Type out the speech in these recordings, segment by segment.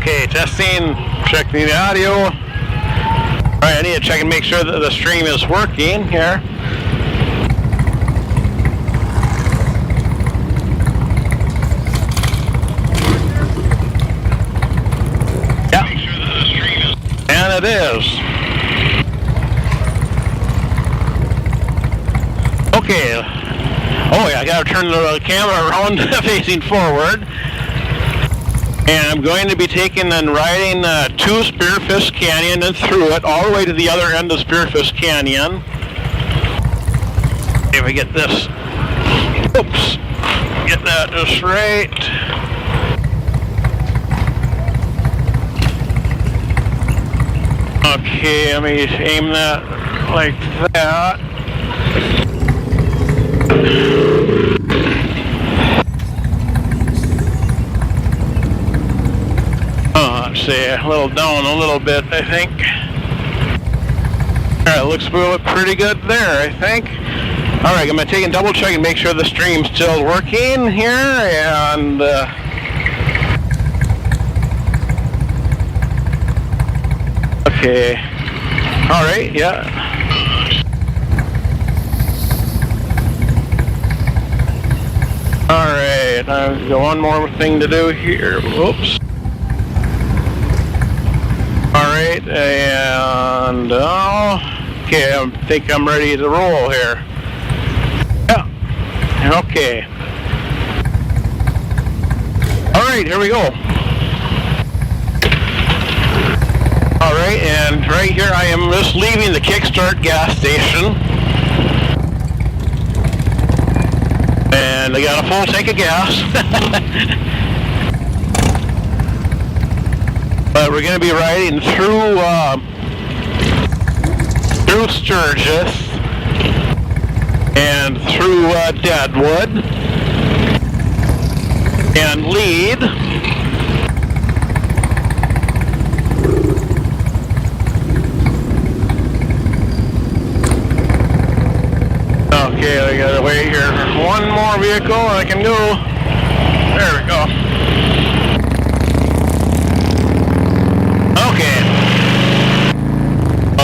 Okay, testing, checking the audio. Alright, I need to check and make sure that the stream is working here. Yeah. Make sure that the stream is. And it is. Okay. Oh yeah, I gotta turn the camera around facing forward. And I'm going to be taking and riding to Spearfish Canyon and through it, all the way to the other end of Spearfish Canyon. If we get this, oops, get that just right. Okay, let me aim that like that. See, a little down a little bit, I think. Alright, looks pretty good there, I think. Alright, I'm going to take and double check and make sure the stream's still working here, and okay. Alright, yeah. Alright, I've got one more thing to do here. Whoops. Alright, and okay, I think I'm ready to roll here. Yeah, okay. Alright, here we go. Alright, and right here I am just leaving the Kickstart gas station. And I got a full tank of gas. But we're going to be riding through Sturgis and through Deadwood and Lead. Okay, I got to wait here for one more vehicle and I can go. There we go.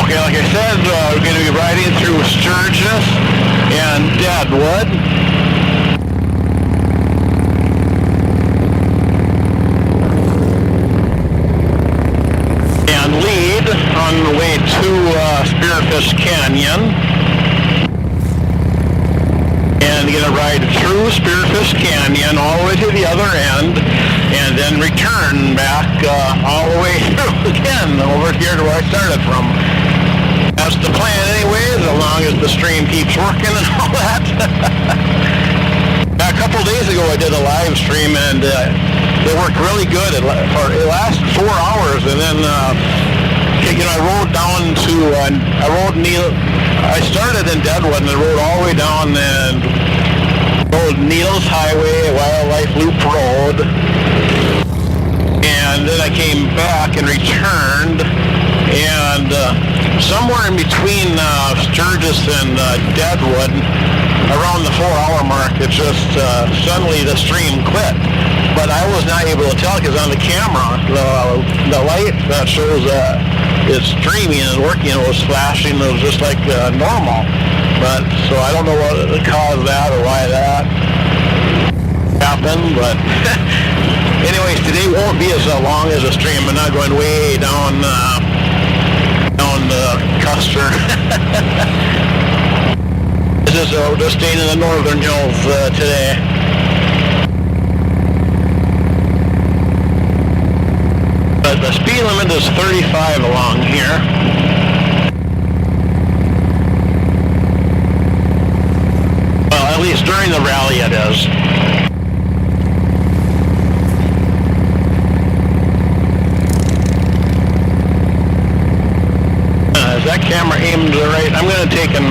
Okay, like I said, we're going to be riding through Sturgis and Deadwood. And Lead on the way to Spearfish Canyon. And going to ride through Spearfish Canyon all the way to the other end, and then return back all the way through again over here to where I started from. That's the plan anyways, as long as the stream keeps working and all that. A couple days ago I did a live stream and it worked really good. It lasted 4 hours, and then I rode down to, I started in Deadwood and I rode all the way down and rode Neil's Highway, Wildlife Loop Road. And then I came back and returned, and somewhere in between Sturgis and Deadwood, around the 4-hour mark, it just suddenly the stream quit. But I was not able to tell because on the camera, the light that shows it's streaming and working, it was flashing, it was just like normal. But so I don't know what caused that or why that happened, but anyways, today won't be as long as a stream. I'm not going way down the Custer. This is just staying in the northern hills today. But the speed limit is 35 along here. Well, at least during the rally it is. Is that camera aimed right? I'm going to take an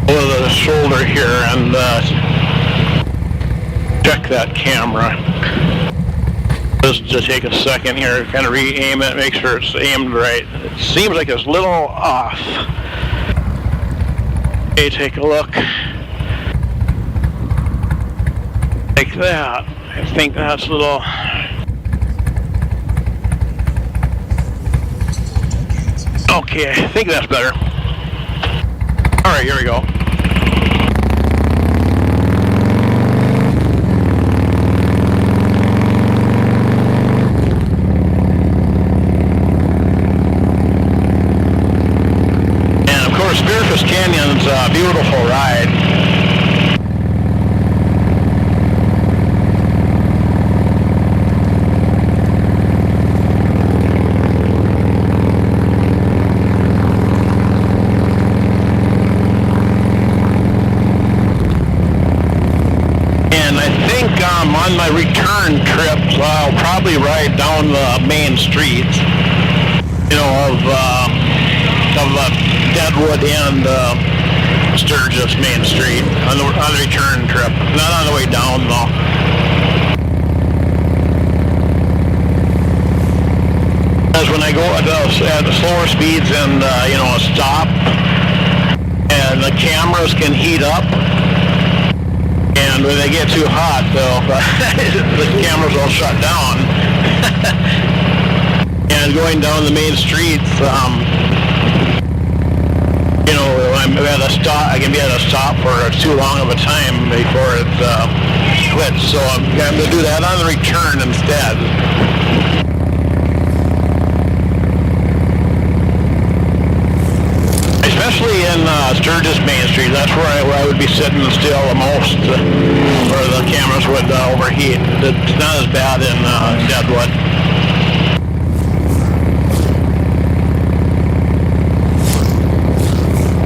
over the shoulder here and check that camera. Just to take a second here, kind of re-aim it, make sure it's aimed right. It seems like it's a little off. Okay, take a look. Like that. I think that's a little Okay, I think that's better. All right, here we go. And of course, Spearfish Canyon's a beautiful ride. On my return trip, I'll probably ride down the main street, you know, of Deadwood and Sturgis Main Street on the return trip. Not on the way down though. Because when I go at the slower speeds and you know, stop, and the cameras can heat up. And when they get too hot, though, the cameras will shut down. And going down the main streets, you know, I can be at a stop for too long of a time before it quits. So I'm going to do that on the return instead. Especially in Sturgis Main Street, that's where I would be sitting still the most, where the cameras would overheat. It's not as bad in Deadwood.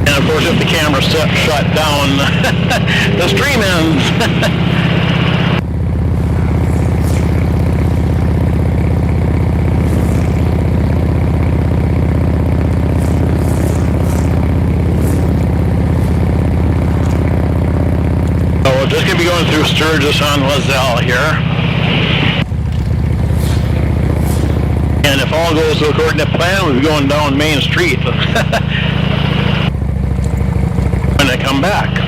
And of course, if the camera's shut down, the stream ends. Just going to be going through Sturgis on Lazelle here. And if all goes according to plan, we'll be going down Main Street when I come back.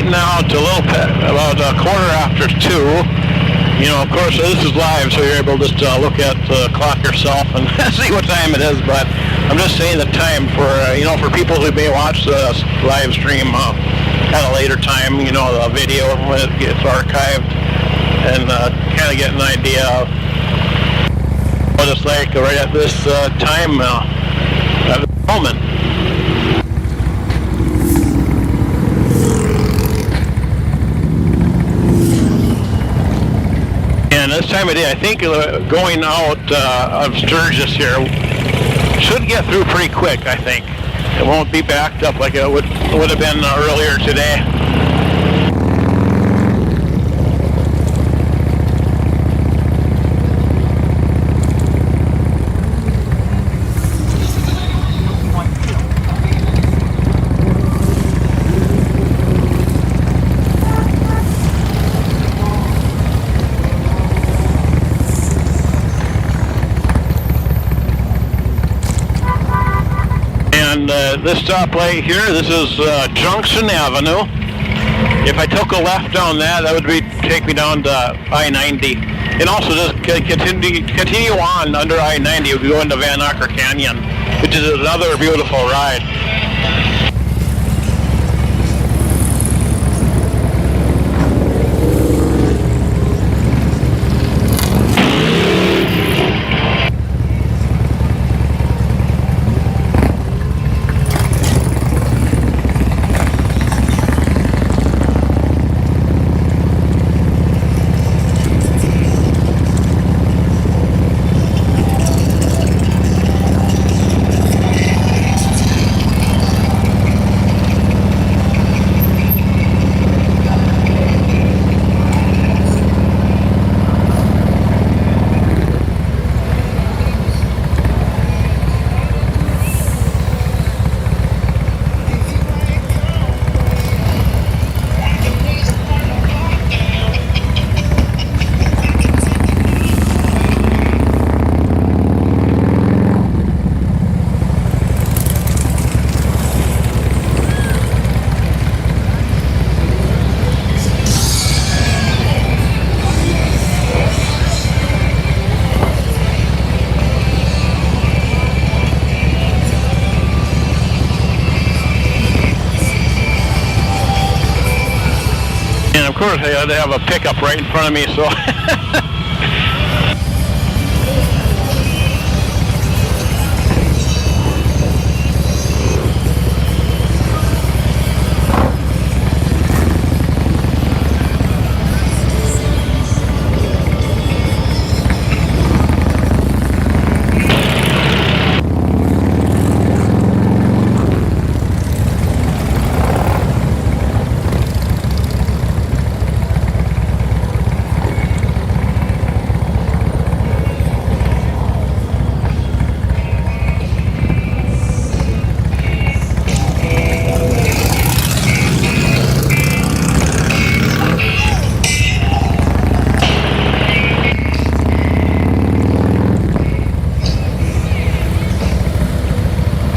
Now to a little bit, about a quarter after 2. You know, of course, this is live, so you're able to just look at the clock yourself and see what time it is. But I'm just saying the time for you know, for people who may watch the live stream at a later time. You know, the video when it gets archived, and kind of get an idea of what it's like right at this time at the moment. And this time of day, I think going out of Sturgis here should get through pretty quick, I think. It won't be backed up like it would have been earlier today. This stoplight here, this is Junction Avenue. If I took a left down that would take me down to I-90. And also just continue on under I-90, we go into Van Acker Canyon, which is another beautiful ride. course, I had to have a pickup right in front of me, so.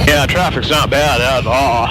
Yeah, traffic's not bad at all.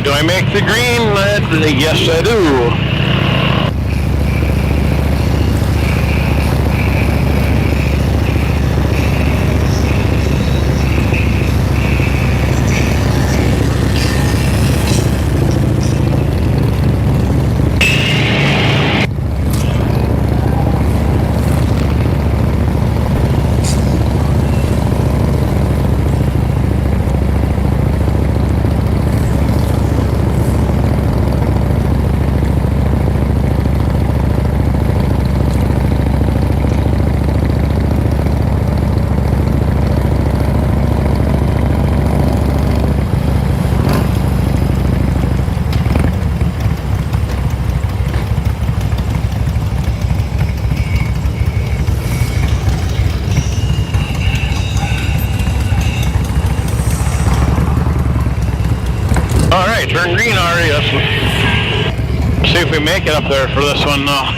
Do I make the green? Yes, I do. Alright, turn green already. Let's see if we make it up there for this one now.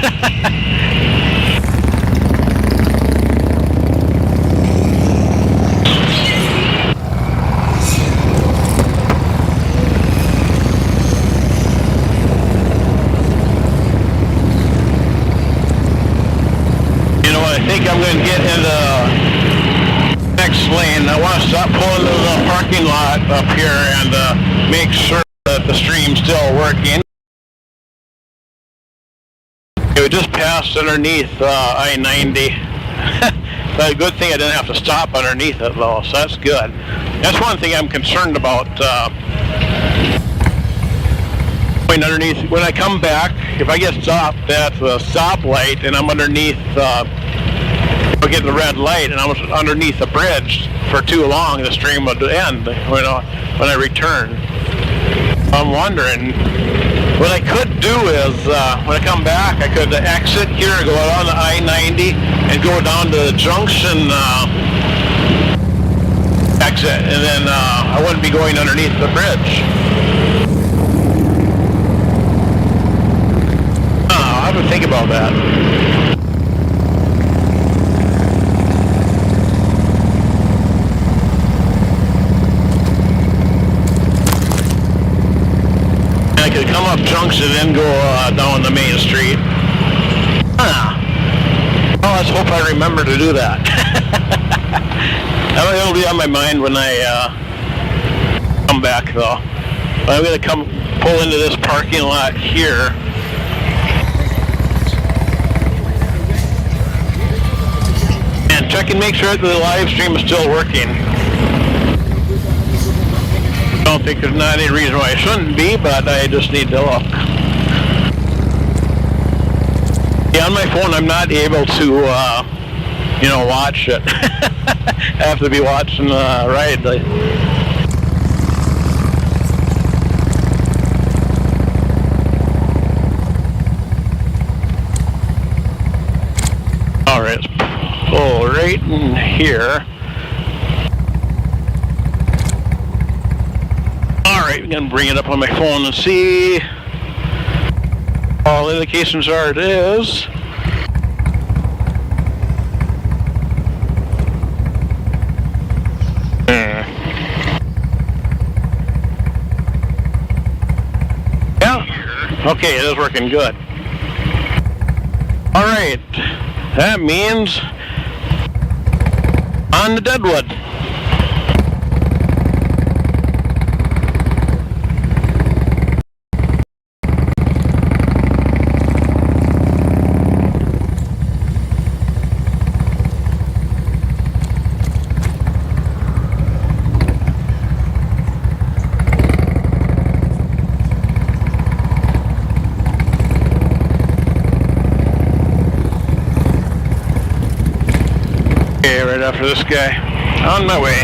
You know what, I think I'm going to get in the next lane. I want to stop pulling to the parking lot up here and make sure that the stream's still working. We just passed underneath I-90. But a good thing I didn't have to stop underneath it though, so that's good. That's one thing I'm concerned about. Going underneath, when I come back, if I get stopped at the stoplight and I'm underneath, I'll get the red light and I'm underneath the bridge for too long, the stream would end, you know, when I return. I'm wondering, what I could do is, when I come back, I could exit here, go down to I-90, and go down to the junction, exit, and then I wouldn't be going underneath the bridge. I'll have to think about that. I could come up Junction and then go down the main street. Well, let's hope I remember to do that. It'll be on my mind when I come back, though. But I'm going to pull into this parking lot here. And check and make sure that the live stream is still working. I don't think there's not any reason why it shouldn't be, but I just need to look. Yeah, on my phone I'm not able to, watch it. I have to be watching the ride. Alright, let's pull right in here. Alright, I'm going to bring it up on my phone and see. All indications are it is. Yeah. Okay, it is working good. Alright. That means on the Deadwood. Okay, right after this guy. On my way.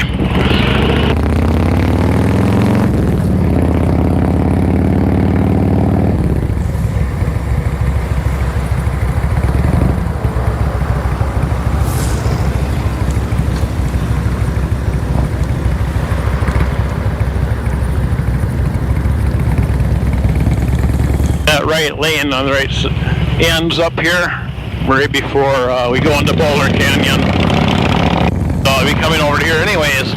That right lane on the right ends up here, right before we go into Boulder Canyon. So I'll be coming over here anyways.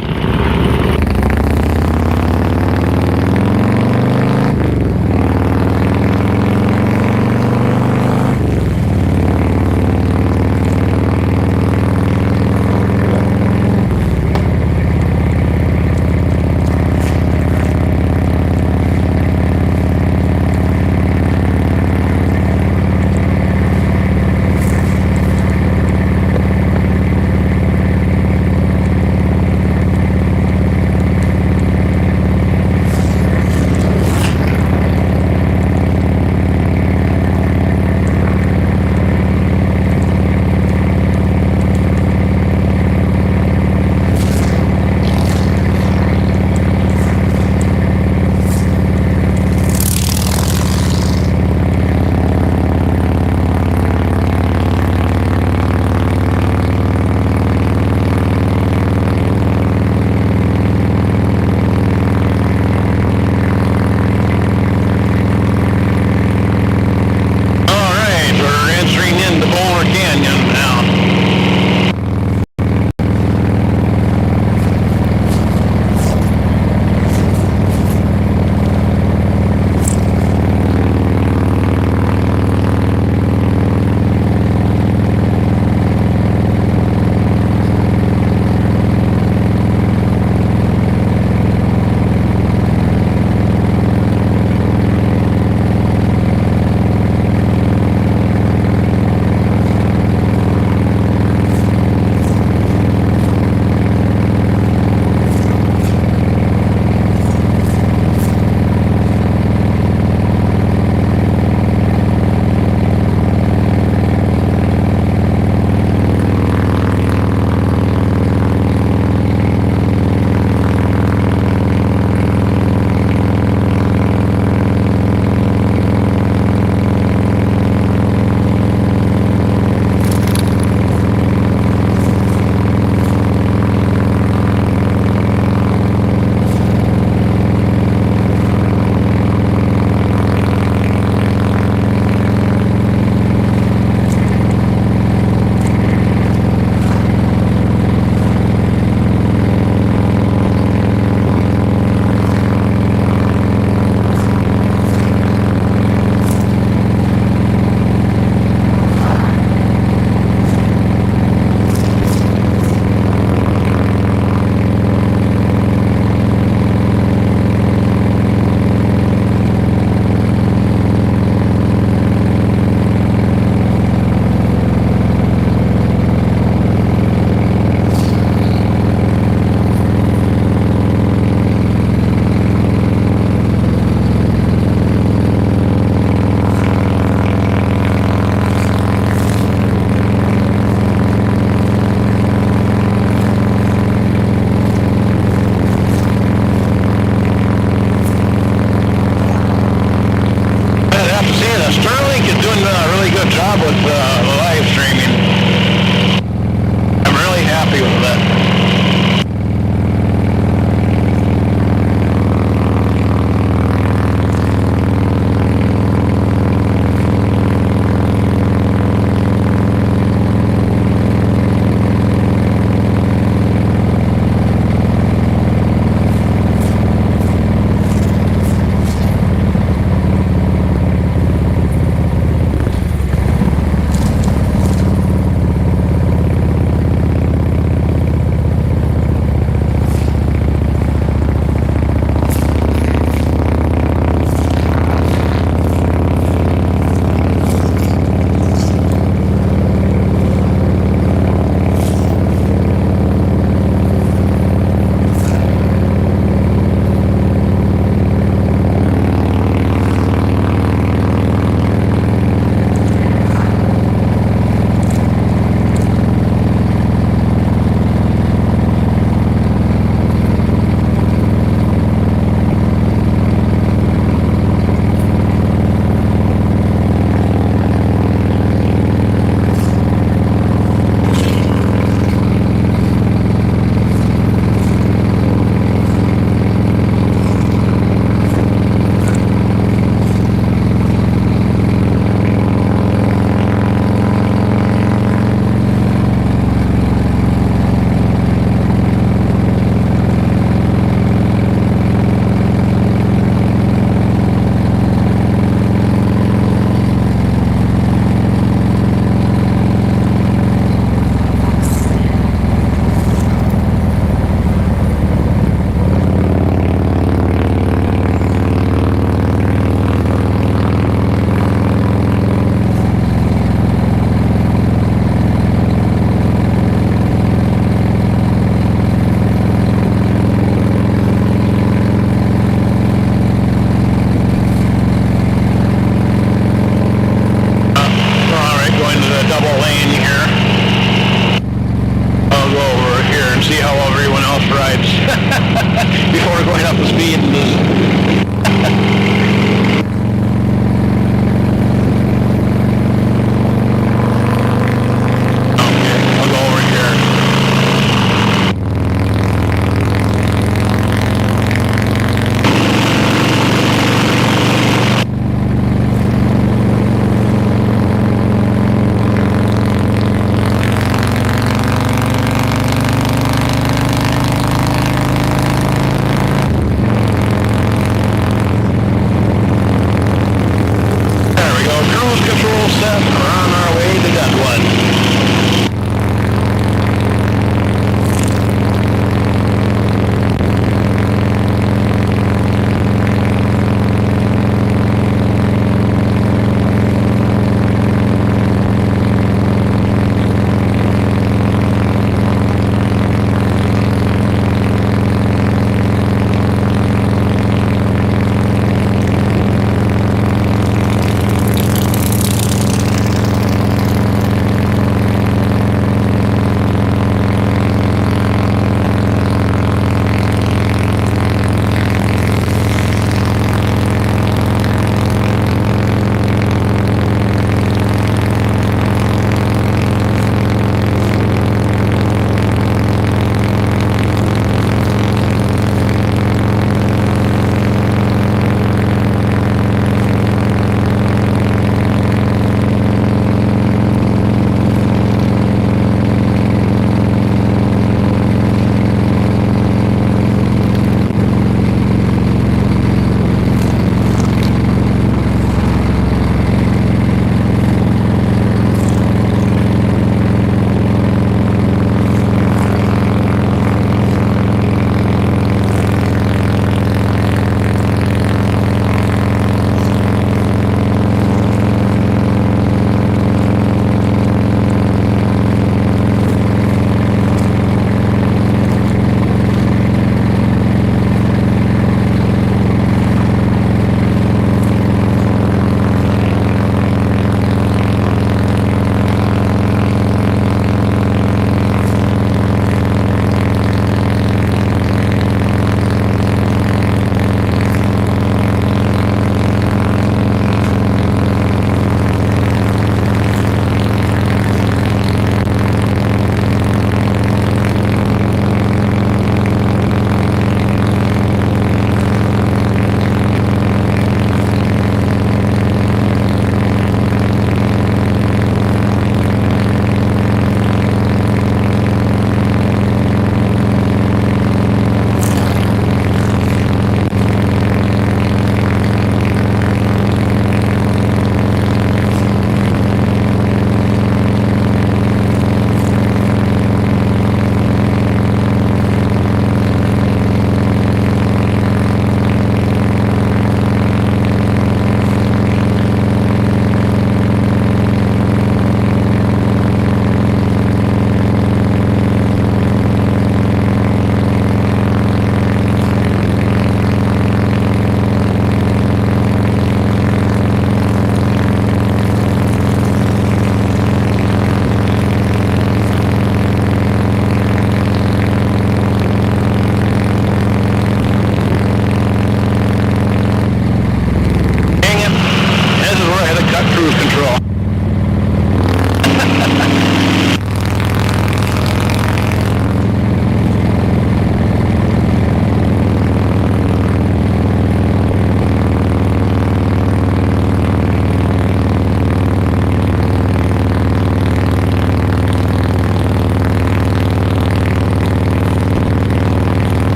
Starlink is doing a really good job with the live streaming. I'm really happy with that. Before going up the speed.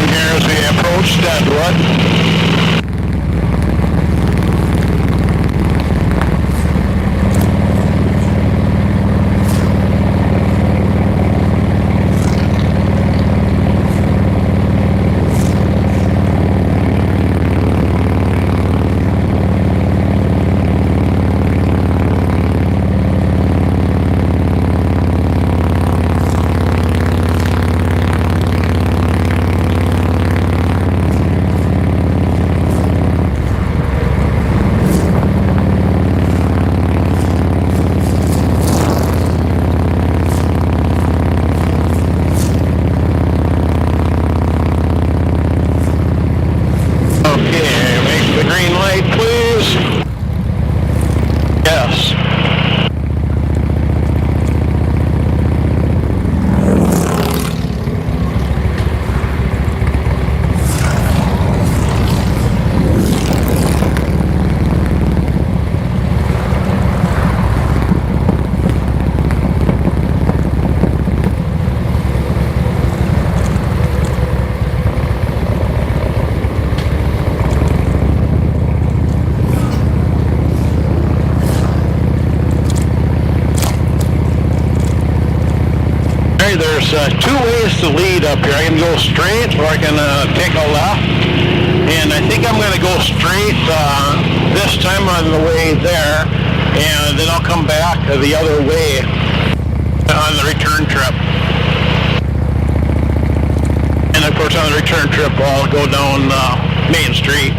direction here as we approach Deadwood. There's two ways to lead up here. I can go straight or I can take a left. And I think I'm going to go straight this time on the way there. And then I'll come back the other way on the return trip. And of course on the return trip I'll go down Main Street.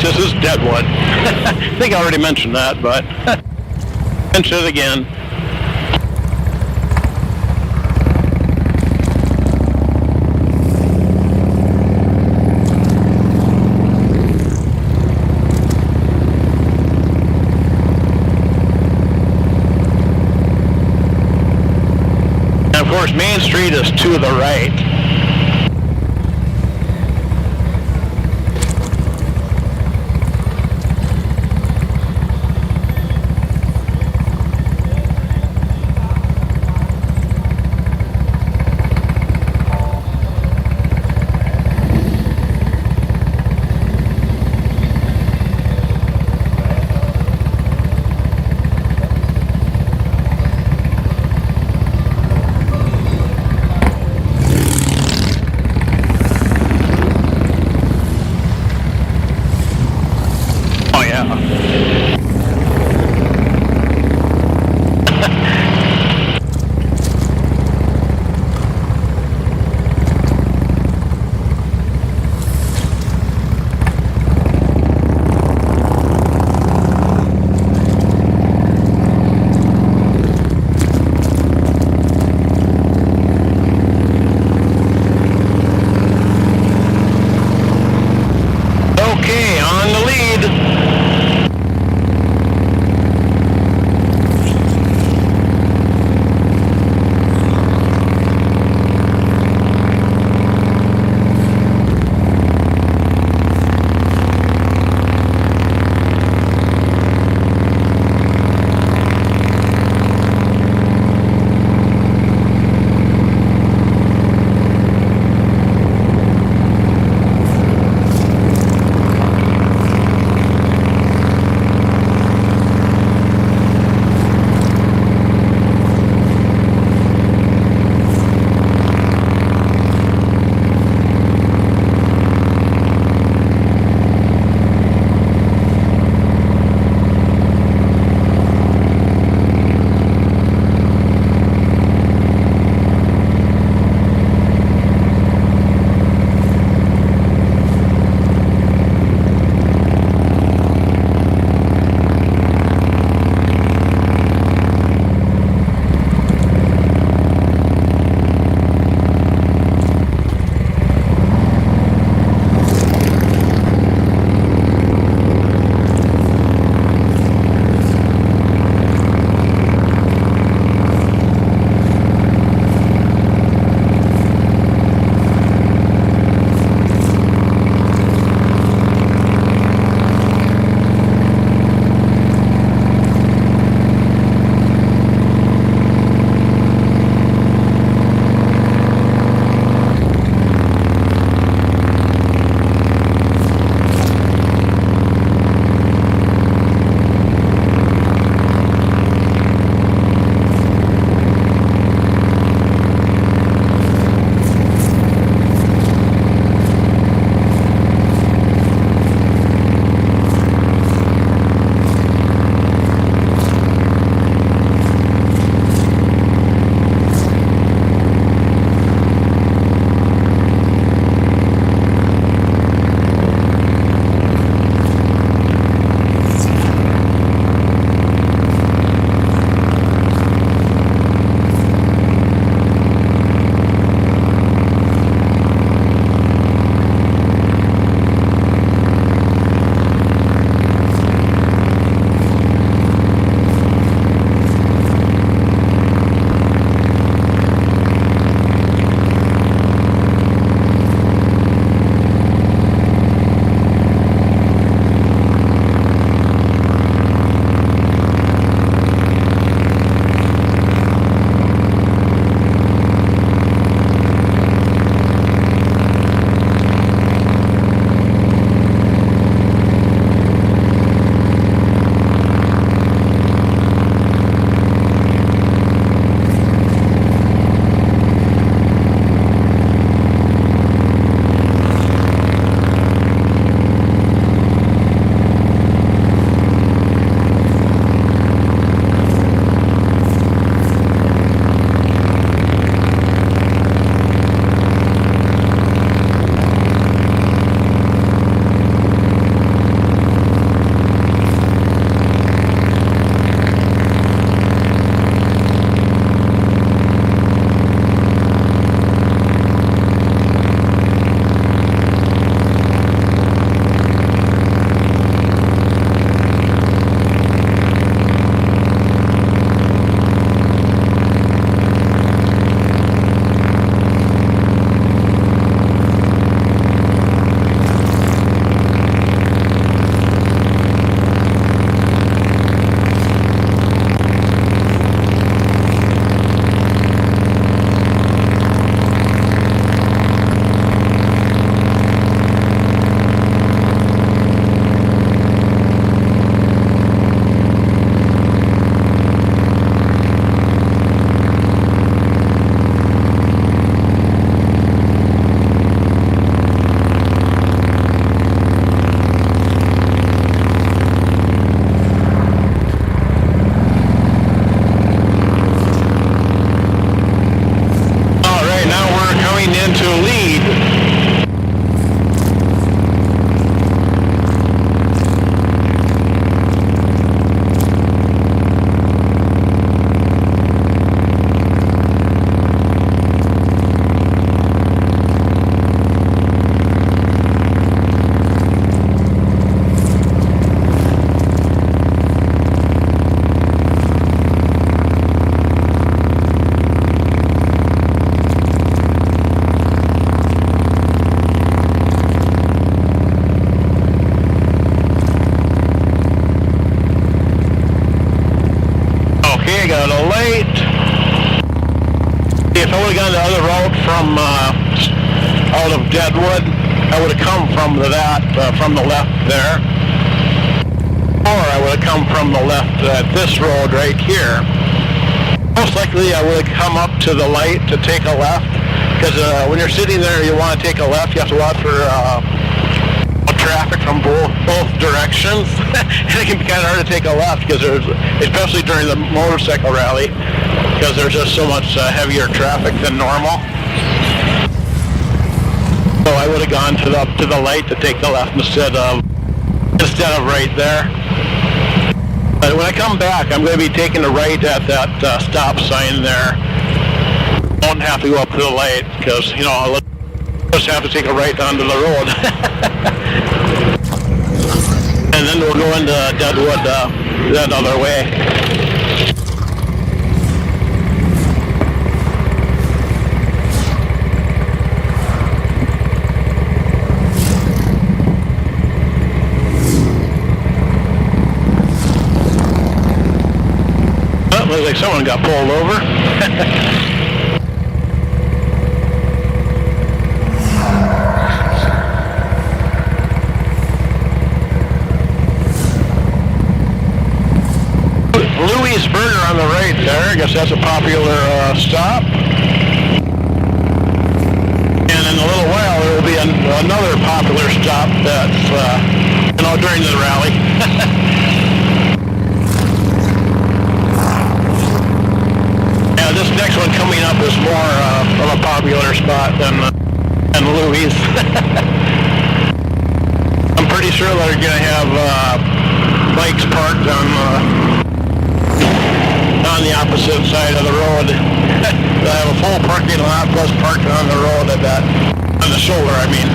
This is Deadwood. I think I already mentioned that, but mention it again. And of course, Main Street is to the right. from out of Deadwood, I would have come from from the left there. Or I would have come from the left at this road right here. Most likely I would have come up to the light to take a left, because when you're sitting there you want to take a left, you have to watch for traffic from both directions. And it can be kind of hard to take a left, because especially during the motorcycle rally, because there's just so much heavier traffic than normal. So I would have gone to the light to take the left instead of right there. But when I come back, I'm going to be taking a right at that stop sign there. Don't have to go up to the light, because I'll just have to take a right onto the road. And then we'll go into Deadwood that other way. Looks like someone got pulled over. Louis' Burger on the right there. I guess that's a popular stop. And in a little while there will be another popular stop that's during the rally. This next one coming up is more of a popular spot than Louis'. I'm pretty sure they're going to have bikes parked on the opposite side of the road. They'll have a full parking lot plus parking on the road at that, on the shoulder, I mean.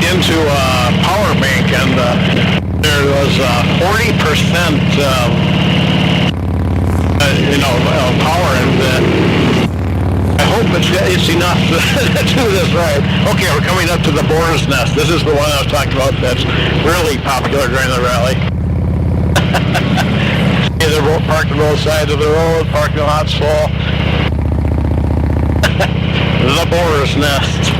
Into a power bank, and there was 40% power, and I hope it's enough to do this right. Okay, we're coming up to the Boar's Nest. This is the one I was talking about that's really popular during the rally. They're both parked on both sides of the road, parking lot's full. The Boar's Nest.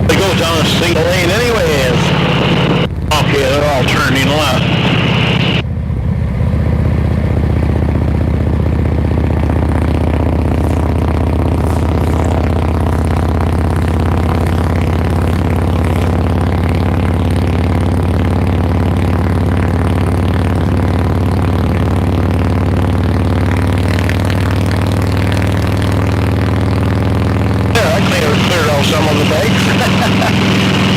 It goes down a single lane anyways. Okay, they're all turning left. Some of the bikes,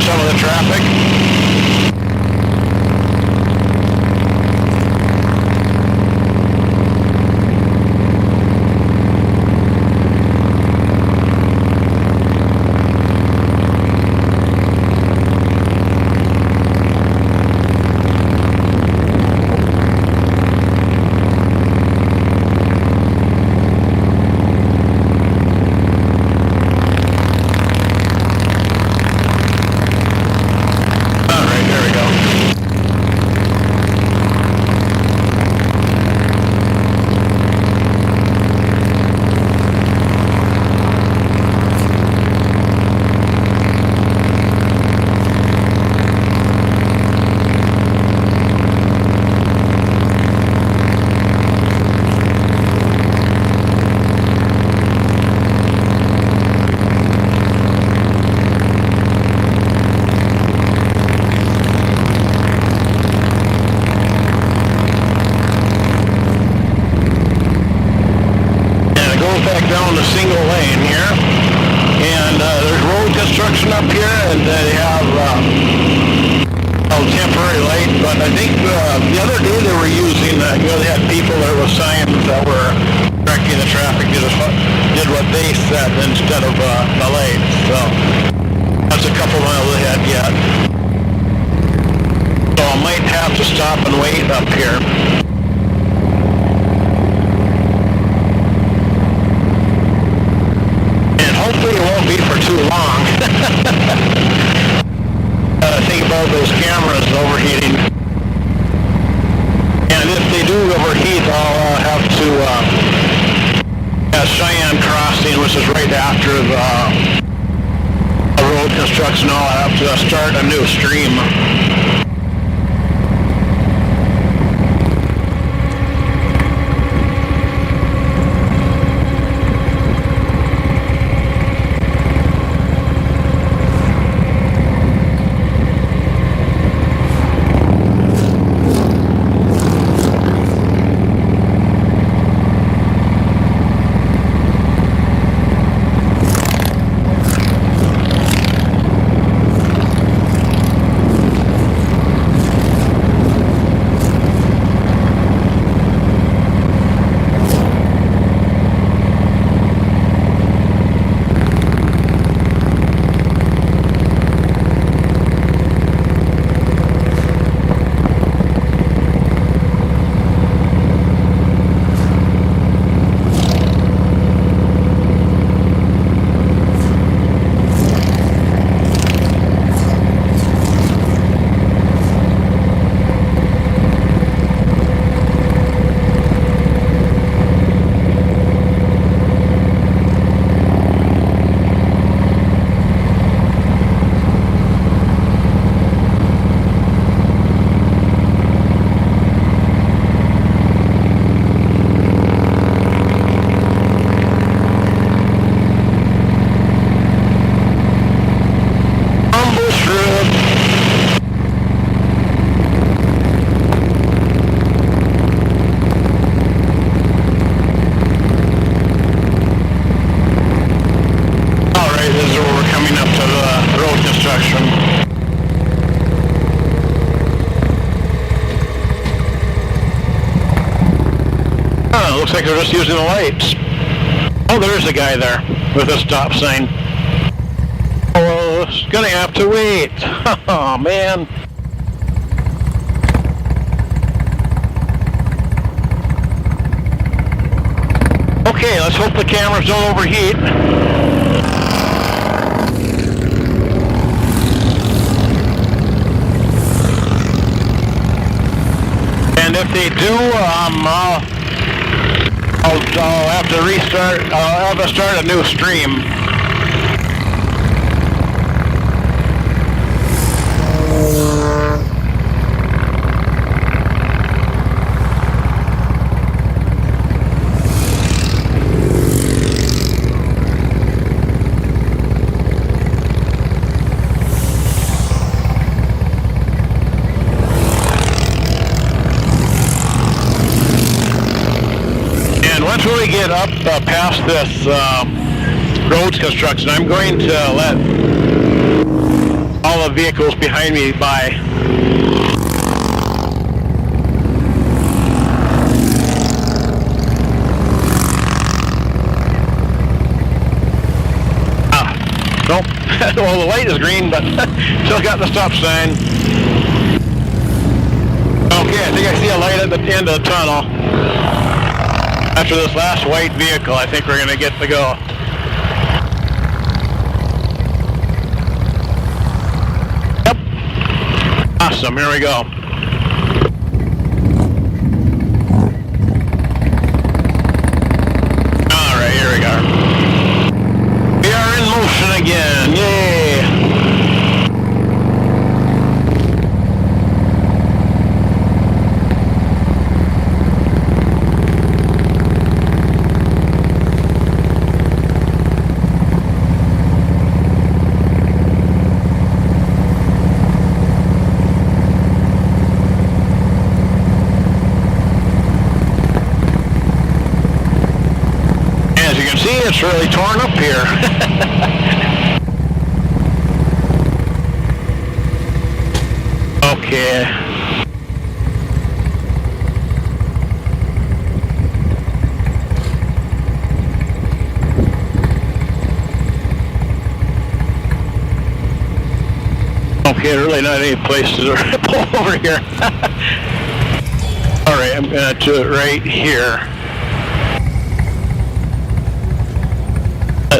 some of the traffic. Down the single lane here, and there's road construction up here, and they have a temporary light. But I think the other day they were using, they had people that were signs that were directing the traffic did what they said instead of the lights. So that's a couple miles ahead yet. So I might have to stop and wait up here. Hopefully it won't be for too long. Think about those cameras overheating. And if they do overheat, I'll have to, Cheyenne Crossing, which is right after the road construction, I'll have to start a new stream. Looks like they're just using the lights. Oh, there's a guy there with a stop sign. Oh, it's gonna have to wait. Oh, man. Okay, let's hope the cameras don't overheat. And if they do, I'll have to restart. I'll have to start a new stream. Once we get up past this roads construction, I'm going to let all the vehicles behind me by. Nope. Well, the light is green, but still got the stop sign. Okay, I think I see a light at the end of the tunnel. After this last white vehicle, I think we're going to get to go. Yep. Awesome, here we go. Alright, here we go. We are in motion again, yay! See, it's really torn up here. Okay. Okay, really not any place to pull over here. Alright, I'm gonna do it right here.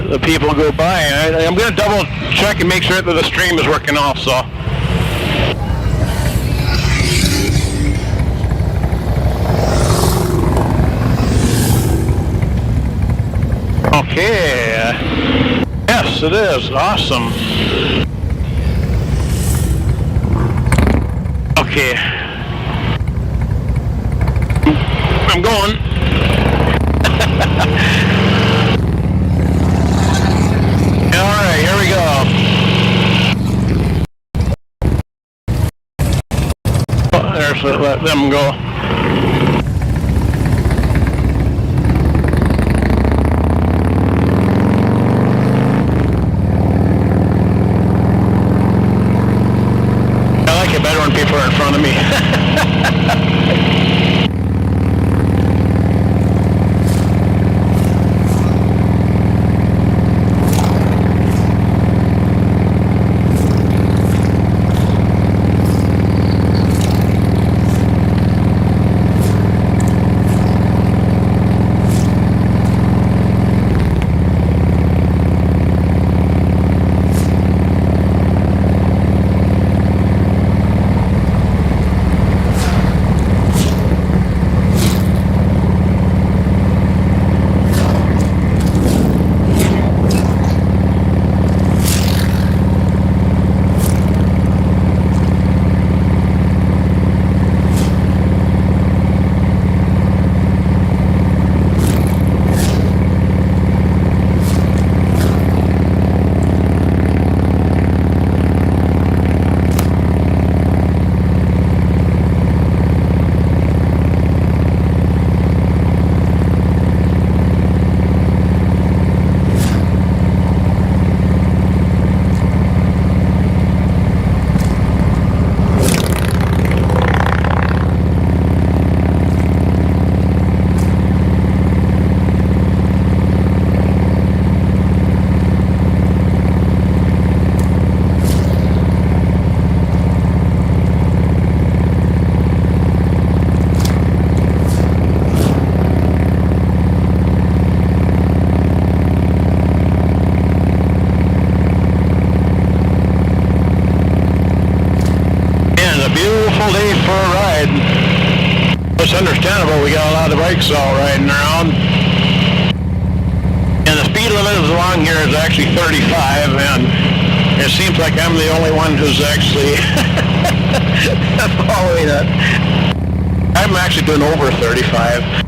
The people go by. I'm going to double check and make sure that the stream is working also. Okay. Yes, it is. Awesome. Okay. I'm going. Alright, here we go. Oh, there's let them go. I like it better when people are in front of me. It's understandable, we got a lot of bikes all riding around. along here is actually 35, and it seems like I'm the only one who's actually following it. I'm actually doing over 35.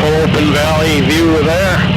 Open Valley view there.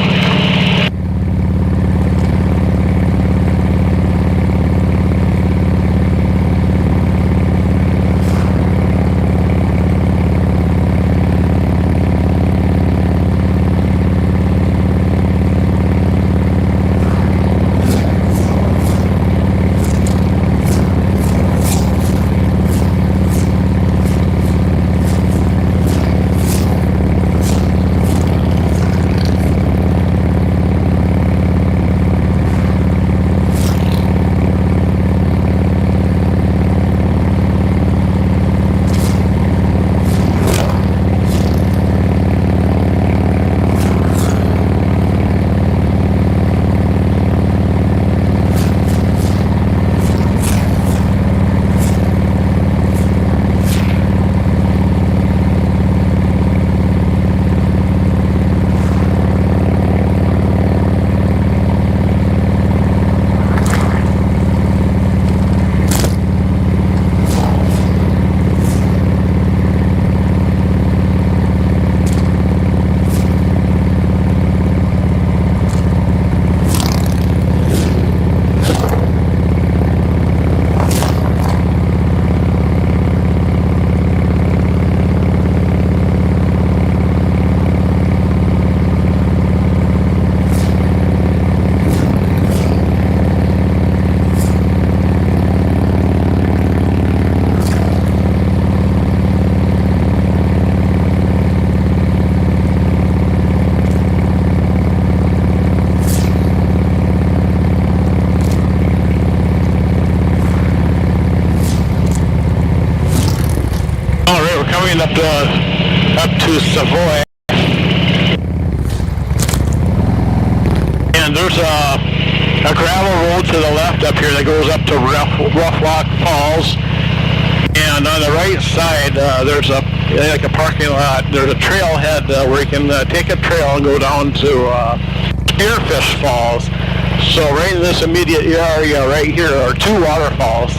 coming up to Savoy. And there's a gravel road to the left up here that goes up to Rough Rock Falls. And on the right side, there's like a parking lot. There's a trailhead where you can take a trail and go down to Spearfish Falls. So right in this immediate area right here are two waterfalls.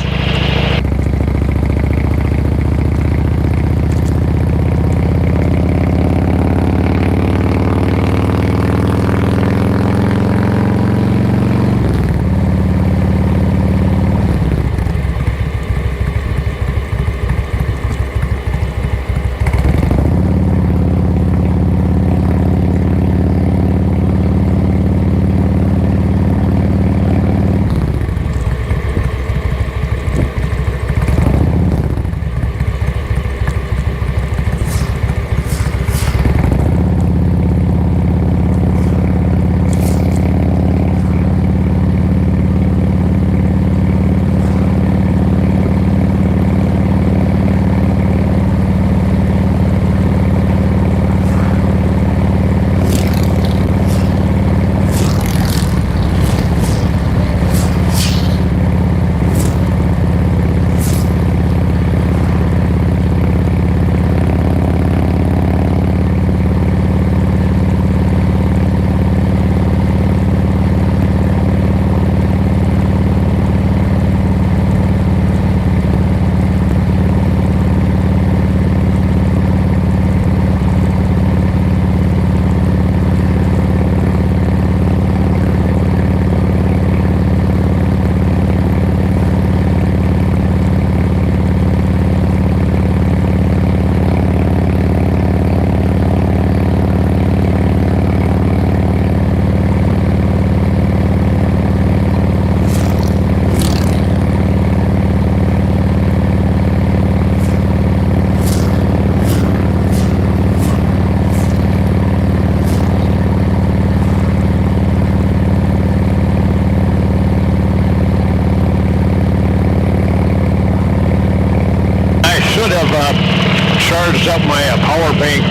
Charged up my power bank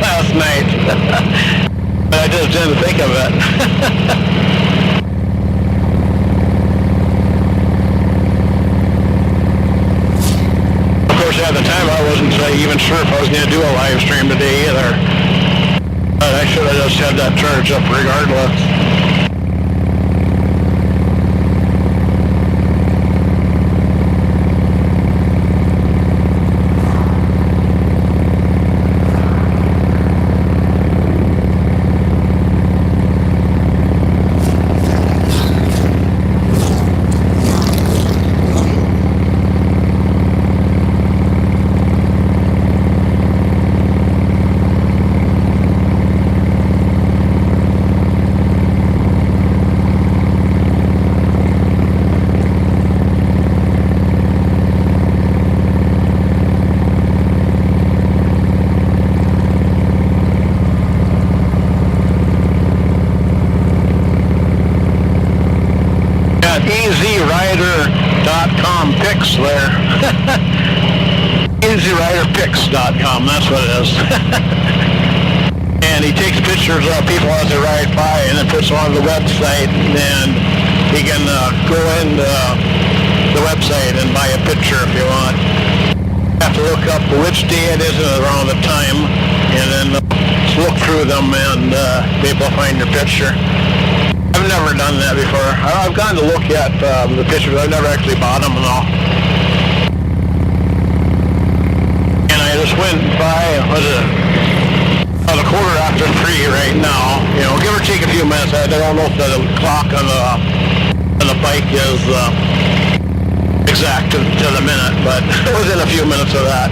last night, but I just didn't think of it. Of course, at the time I wasn't even sure if I was going to do a live stream today either, but I should have just had that charge up regardless. EasyRiderPics there. EasyRiderPics.com, that's what it is. And he takes pictures of people as they ride by and then puts them on the website, and you can go into the website and buy a picture if you want. You have to look up which day it is around the time, and then look through them and be able to find your picture. I've never done that before. I've gone to look at the pictures. I've never actually bought them and all. And I just went by, was it about a quarter after 3 right now. You know, give or take a few minutes. I don't know if the clock on the bike is exact to the minute, but within a few minutes of that.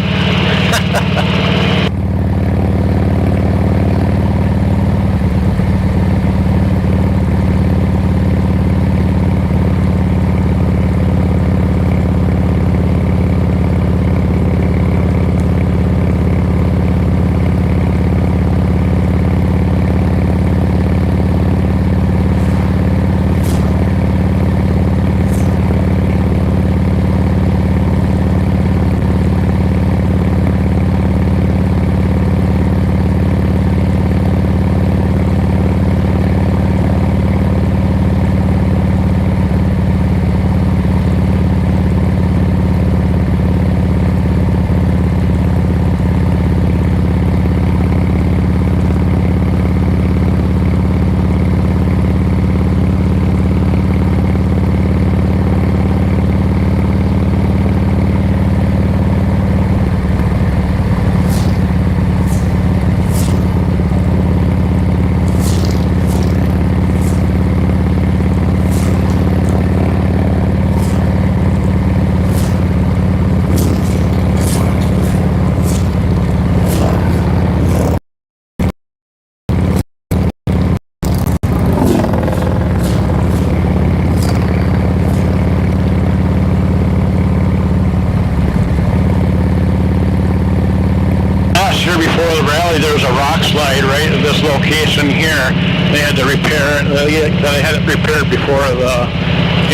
slide right at this location here. They had to repair it. They had it repaired before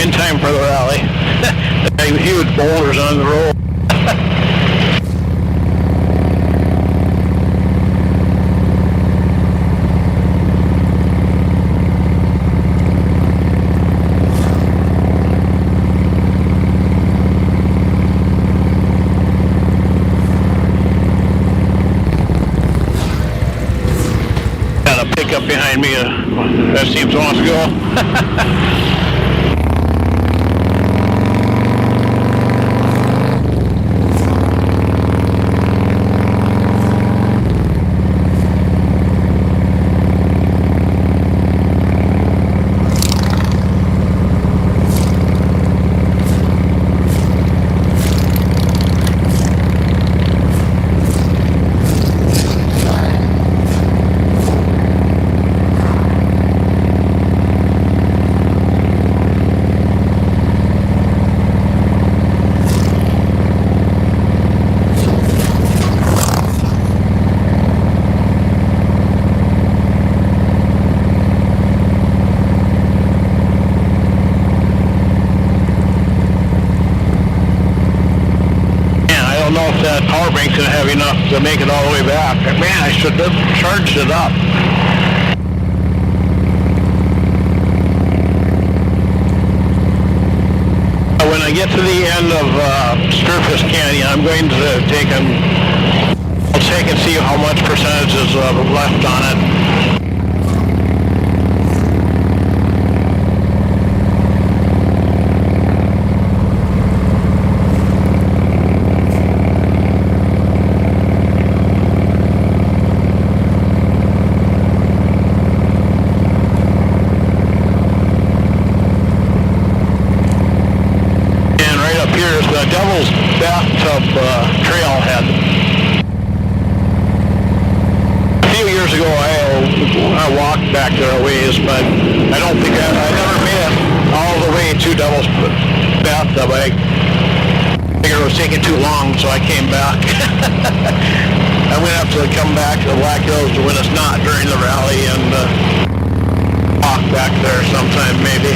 in time for the rally. Huge boulders on the road. Up behind me, that seems to want to go. That power bank's gonna have enough to make it all the way back. Man, I should have charged it up. When I get to the end of Spearfish Canyon, I'm going to I'll take and see how much percentage is left on it. Devil's Bathtub Trailhead. A few years ago I walked back there a ways, but I don't think I never made it all the way to Devil's Bathtub. I figured it was taking too long, so I came back. I'm going to have to come back to the Black Hills when it's not during the rally and walk back there sometime maybe.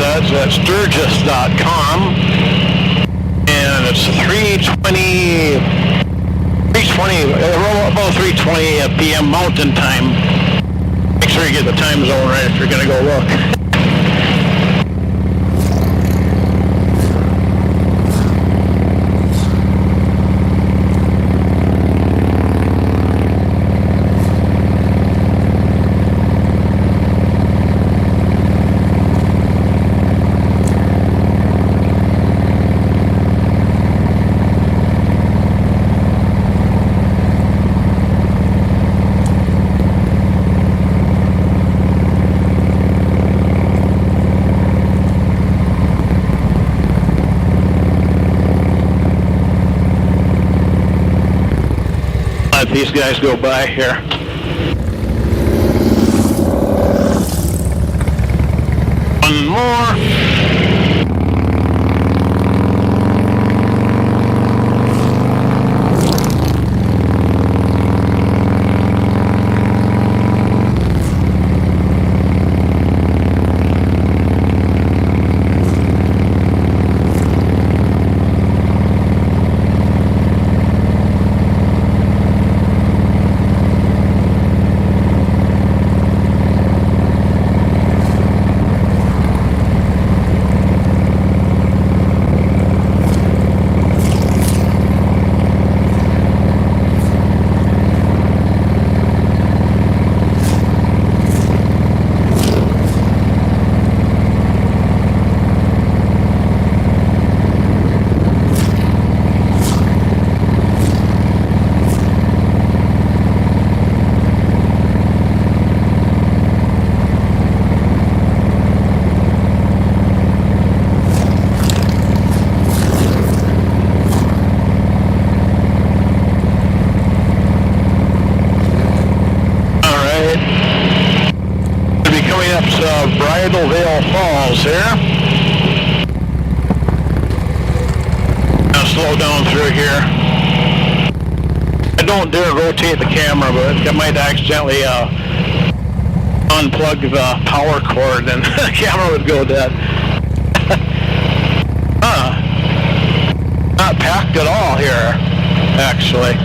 That's at Sturgis.com, and it's 3:20, about 3:20 p.m. Mountain Time. Make sure you get the time zone right if you're going to go look. Let these guys go by here. One more. Tidal Vale Falls here. Now slow down through here. I don't dare rotate the camera, but I might accidentally unplug the power cord and the camera would go dead. Not packed at all here, actually.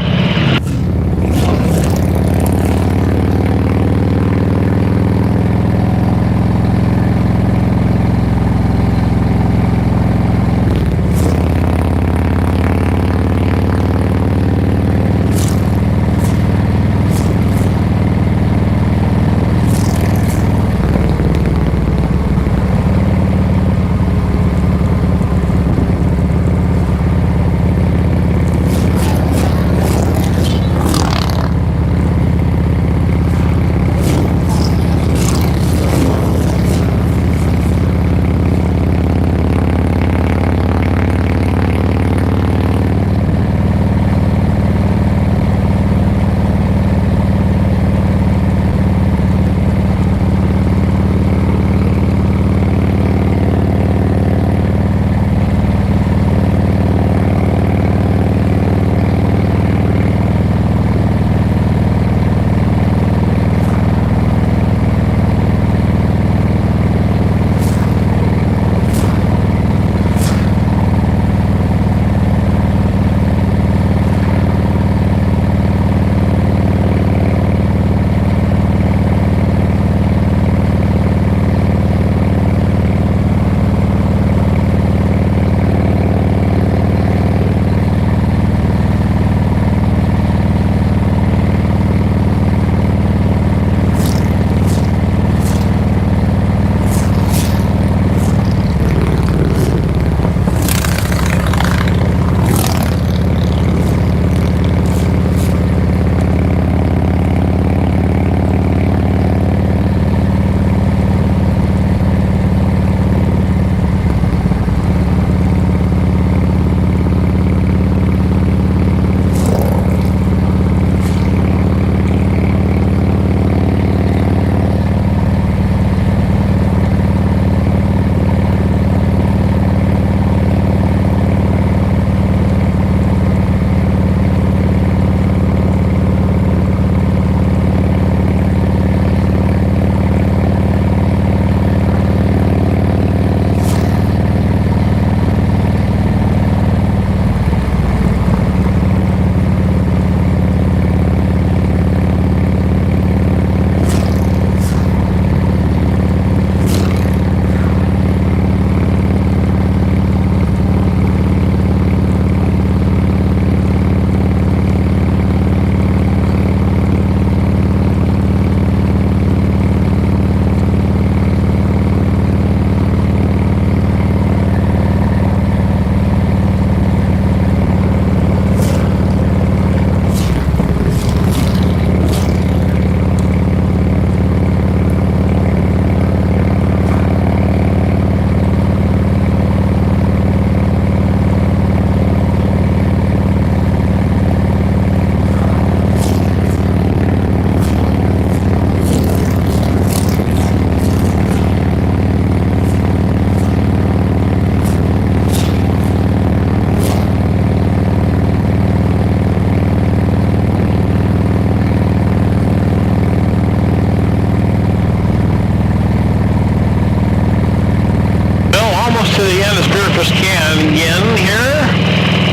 To the end of Spearfish Canyon here,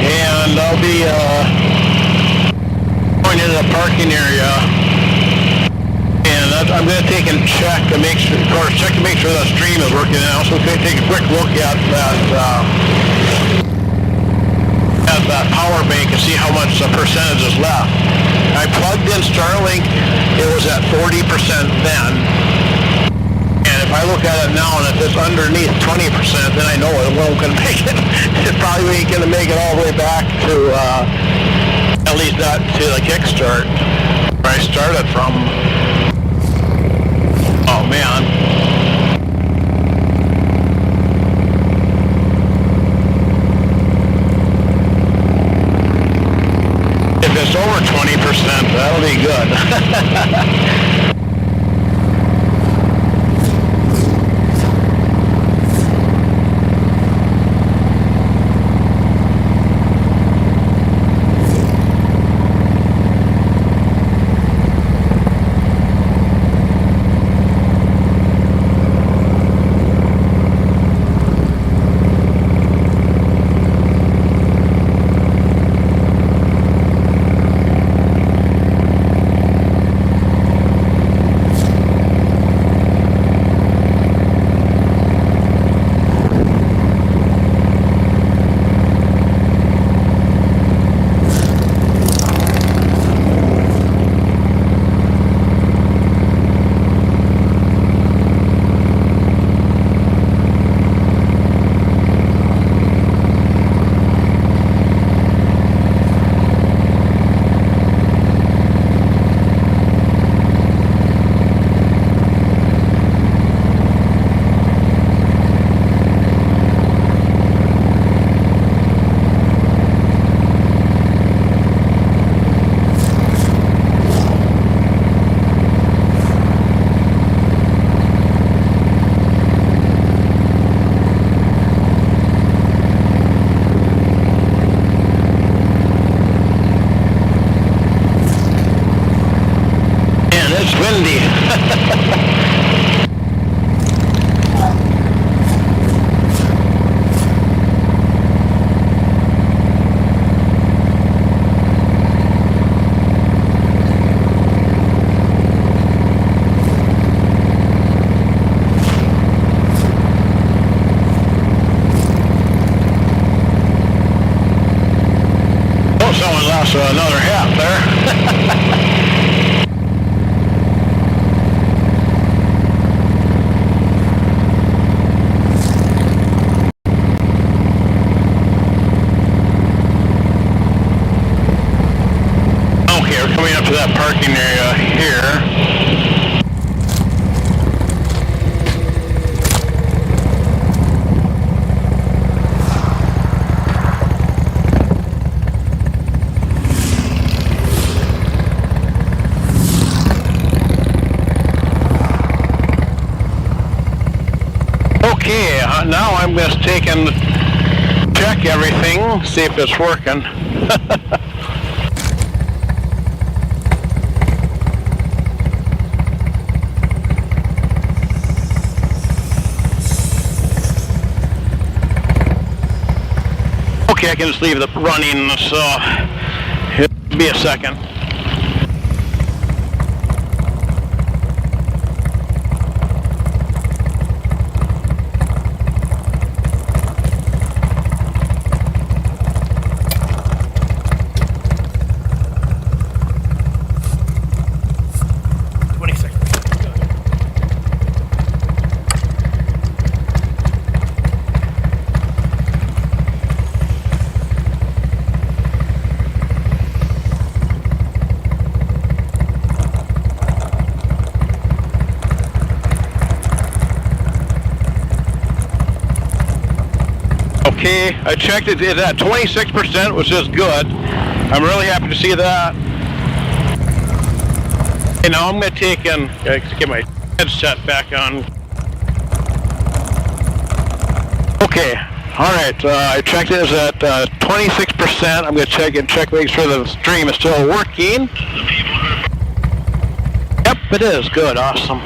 and I'll be going into the parking area, and I'm going to take and check to make sure, of course, check to make sure the stream is working. And also going to take a quick look at that power bank and see how much percentage is left. I plugged in Starlink; it was at 40% then. If I look at it now and if it's underneath 20%, then I know it won't gonna make it. It probably ain't gonna make it all the way back to at least not to the kickstart where I started from. Oh man. If it's over 20%, that'll be good. It's windy. Someone lost another half there. Okay, we're coming up to that parking area here. Okay, now I'm just taking, check everything, see if it's working. Okay, I can just leave it running, so it'll be a second. Okay, I checked it at 26%, which is good. I'm really happy to see that. Okay, now I'm going to take and get my headset back on. Okay, alright, I checked it at 26%. I'm going to check, make sure the stream is still working. Yep, it is. Good, awesome.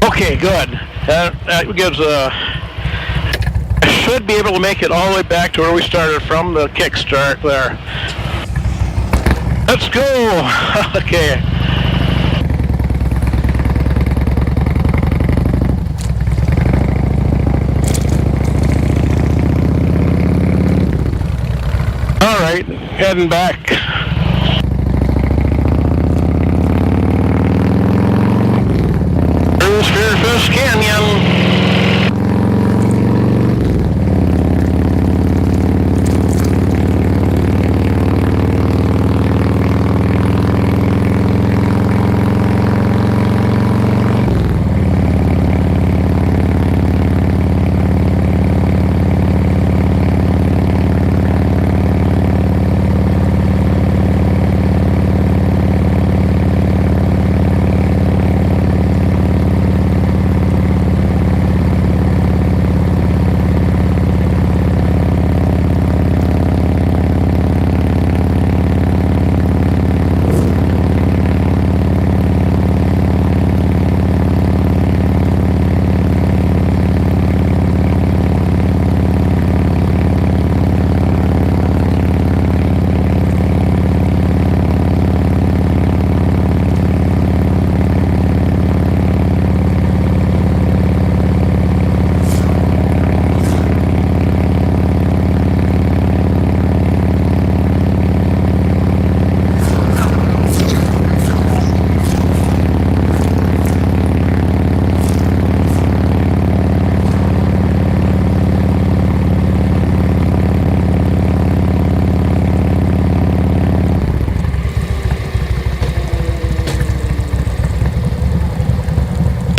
Okay, good. That gives I should be able to make it all the way back to where we started from, the kickstart there. Let's go! Okay. Alright, heading back. Spearfish Canyon.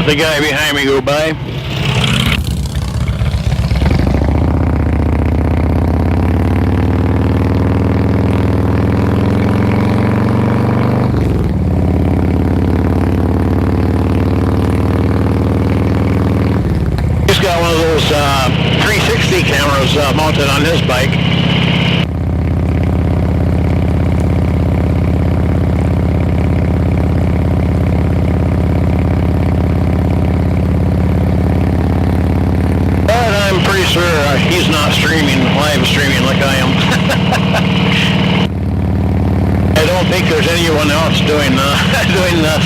The guy behind me go by. He's got one of those 360 cameras mounted on his bike. think there's anyone else doing doing this.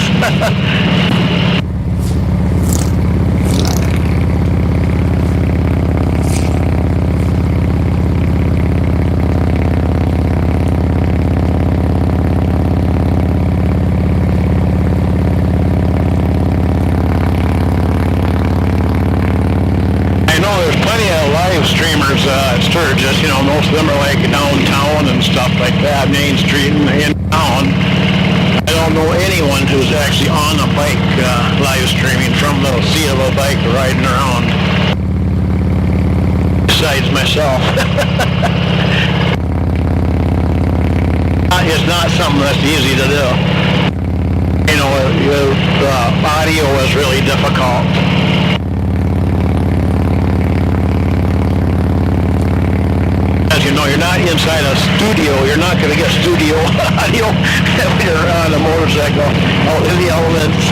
Streamers at Sturgis, you know, most of them are like downtown and stuff like that, Main Street and in town. I don't know anyone who's actually on a bike live streaming from the seat of a bike riding around, besides myself. It's not something that's easy to do. You know, the audio is really difficult. You know, you're not inside a studio. You're not going to get studio audio when you're on a motorcycle out in the elements.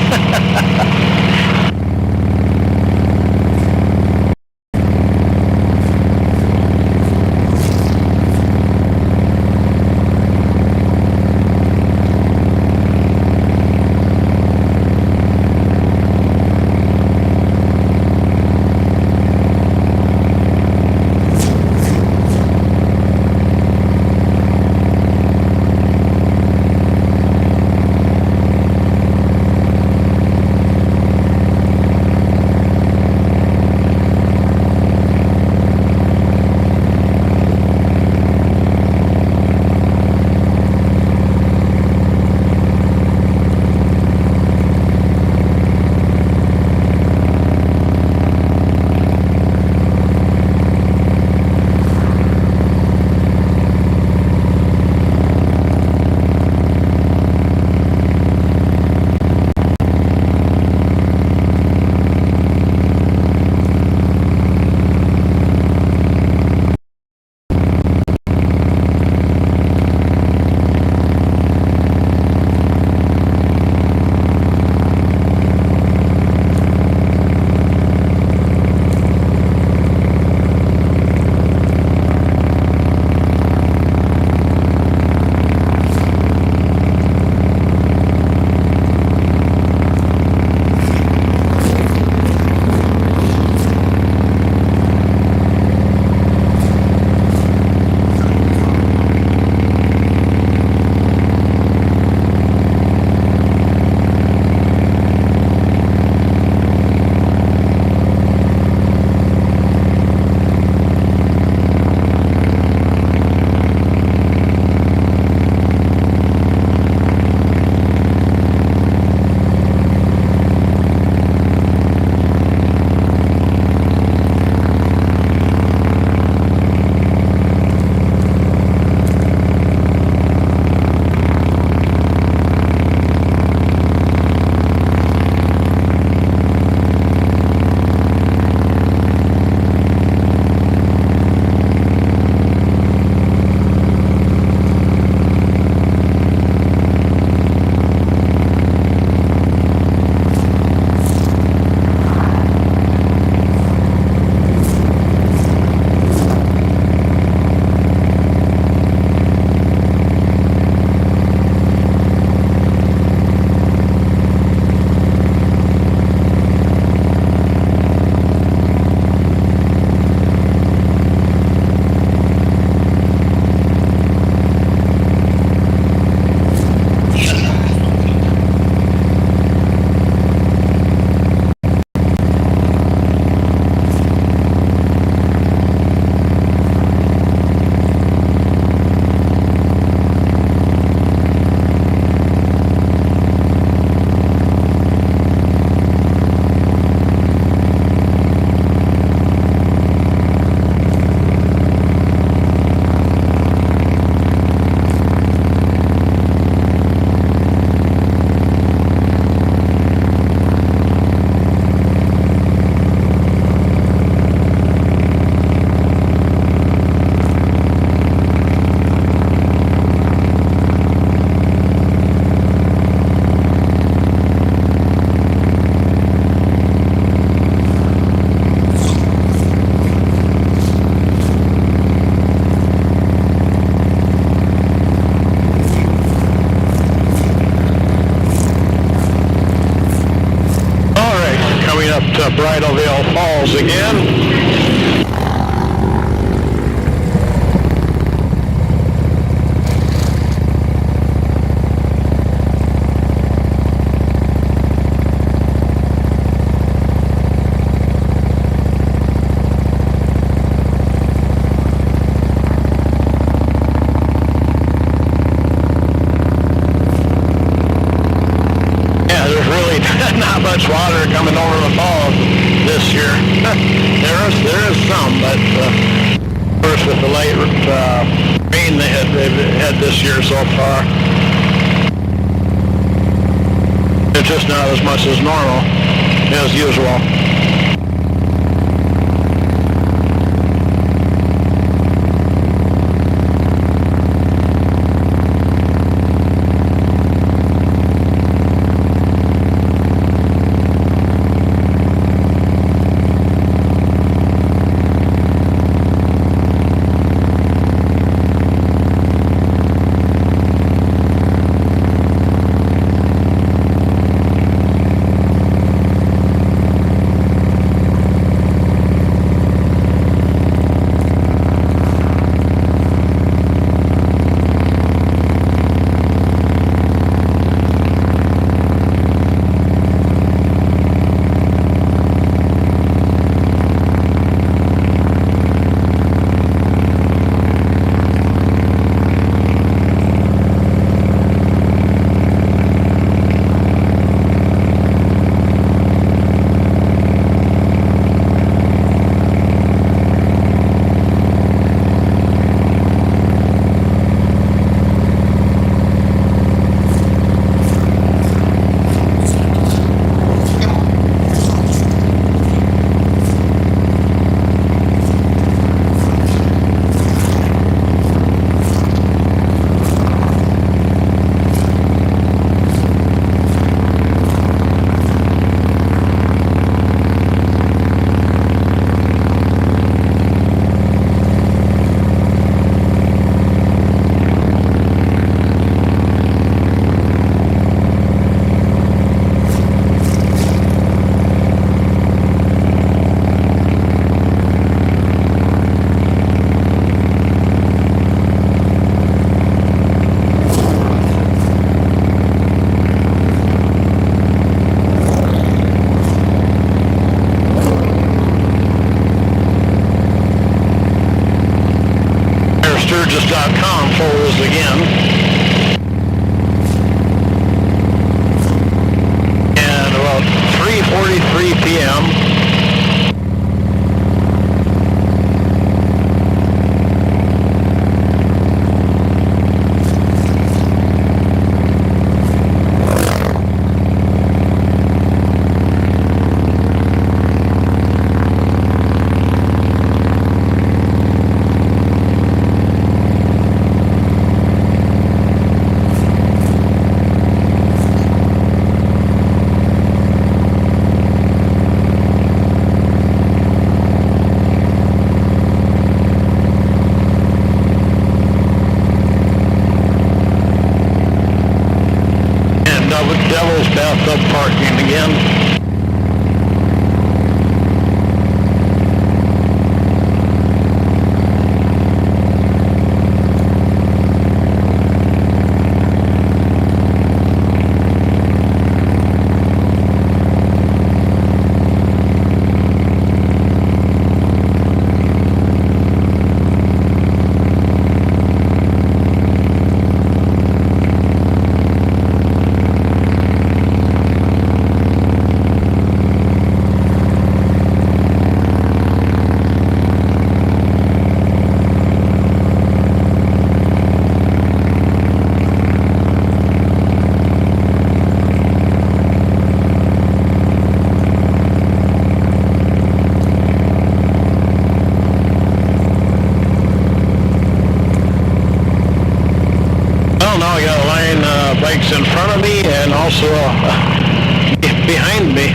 Bridal Veil Falls again. Not much water coming over the falls this year. there is some, but of course with the late rain they've had this year so far, it's just not as much as normal, as usual. Sturgis.com folds again. And about 3:43 p.m. Devil's Bathtub parking again. Now I got a line of bikes in front of me and also behind me.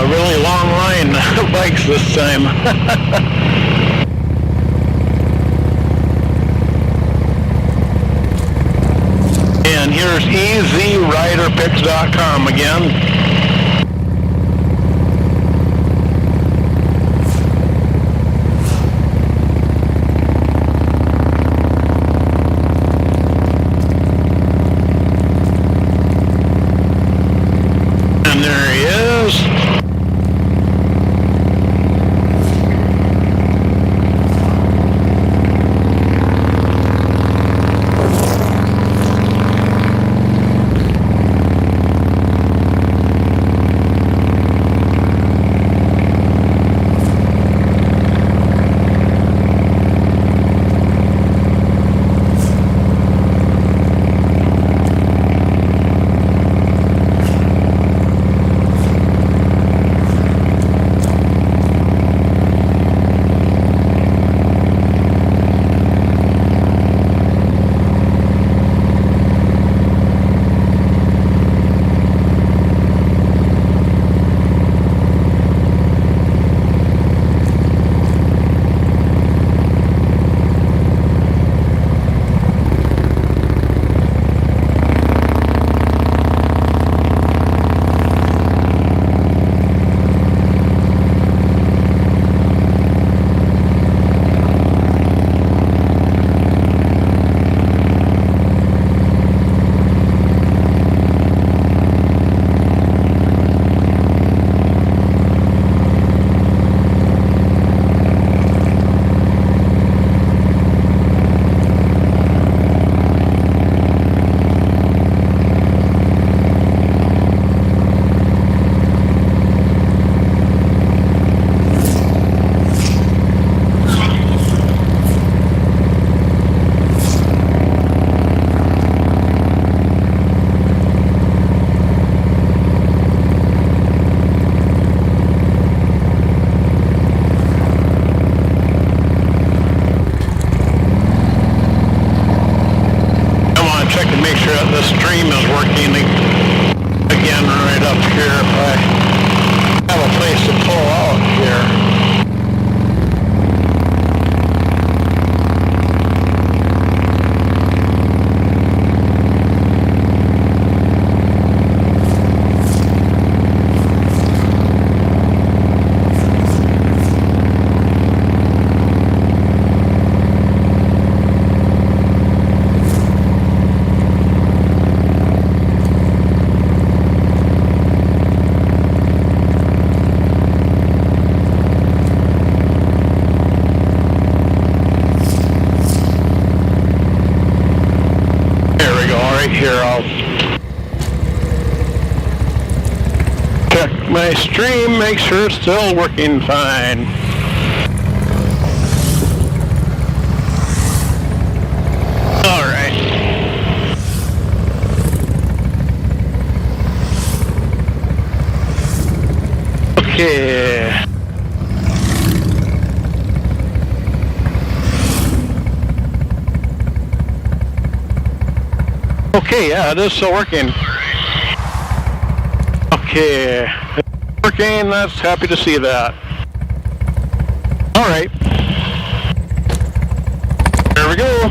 a really long line of bikes this time. And here's EZRiderPicks.com again. Here, I'll check my stream, make sure it's still working fine. All right. Okay. Okay, yeah, it is still working. Okay, it's working, that's happy to see that. All right. There we go.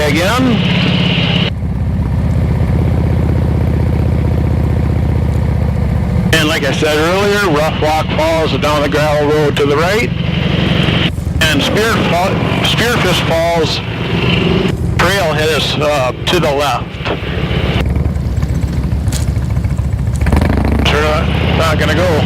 Again. And like I said earlier, Rough Rock Falls is down the gravel road to the right, and Spearfish Falls trailhead is to the left. Sure, not gonna go.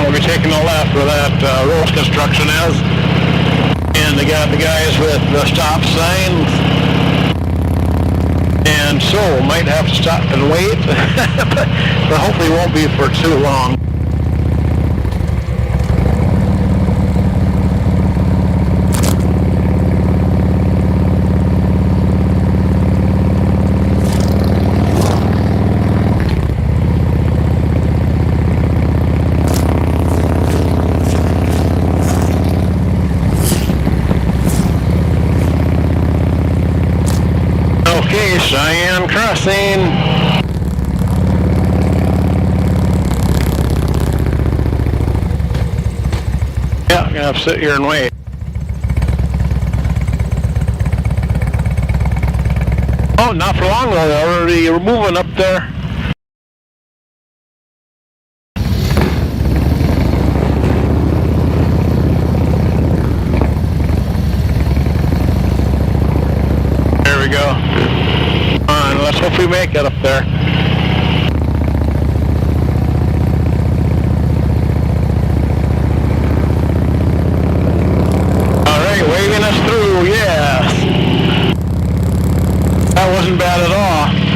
we'll be taking a left where that Rose construction is. And they got the guys with the stop signs. And so might have to stop and wait, but hopefully won't be for too long. Okay, Cheyenne crossing. Yeah, I'm gonna have to sit here and wait. Oh, not for long though. They're already moving up there. There we go. Let's hope we make it up there. Alright, waving us through, yes. That wasn't bad at all.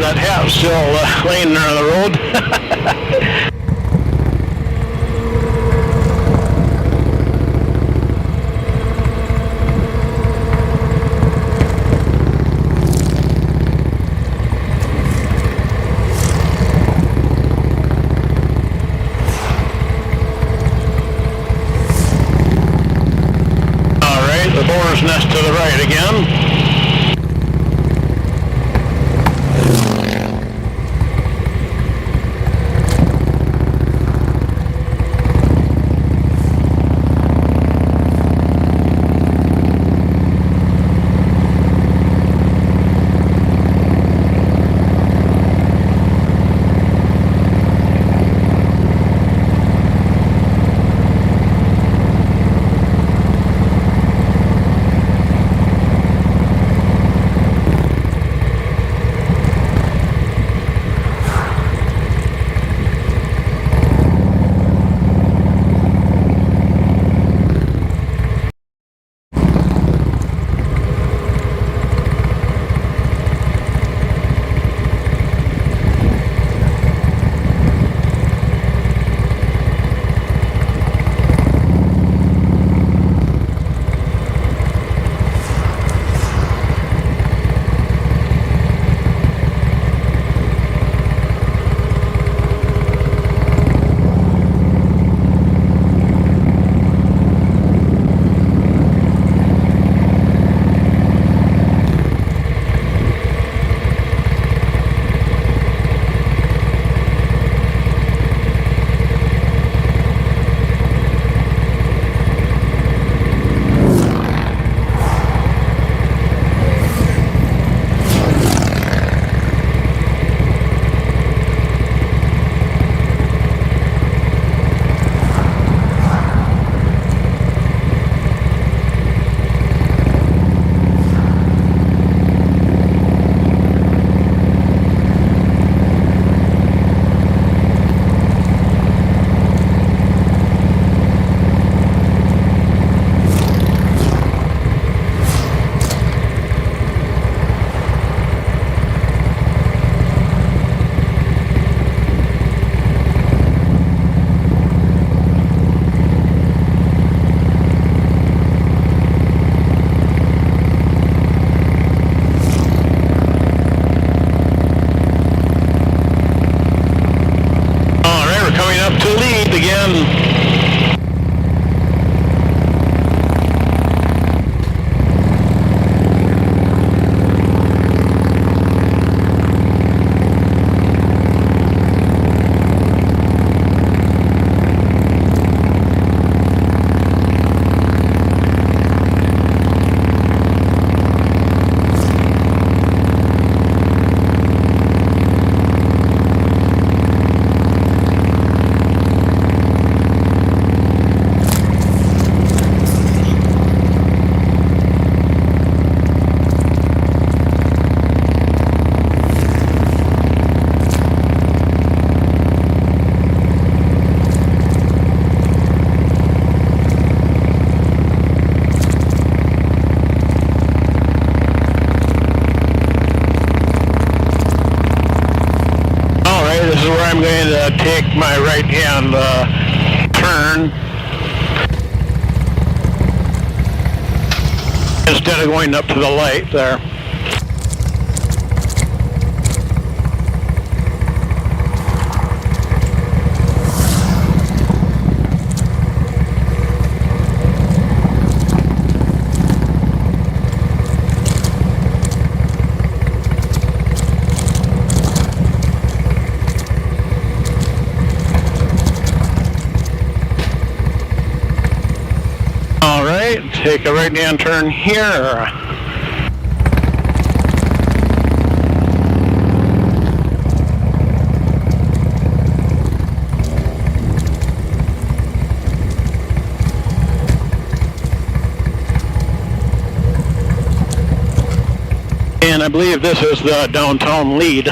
that hat still laying there on the road. Nest to the right again. I'm going to take my right hand turn instead of going up to the light there. Take a right-hand turn here. And I believe this is the downtown lead.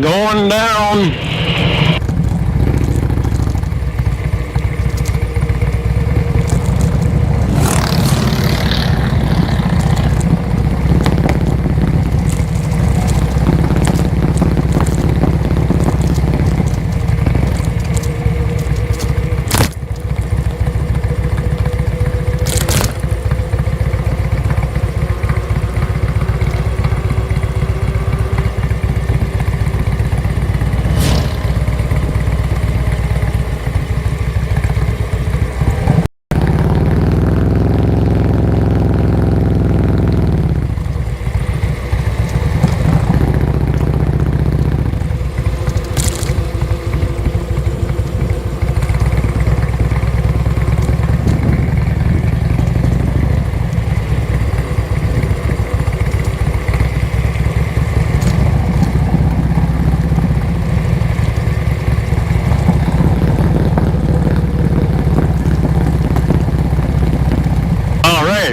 going down.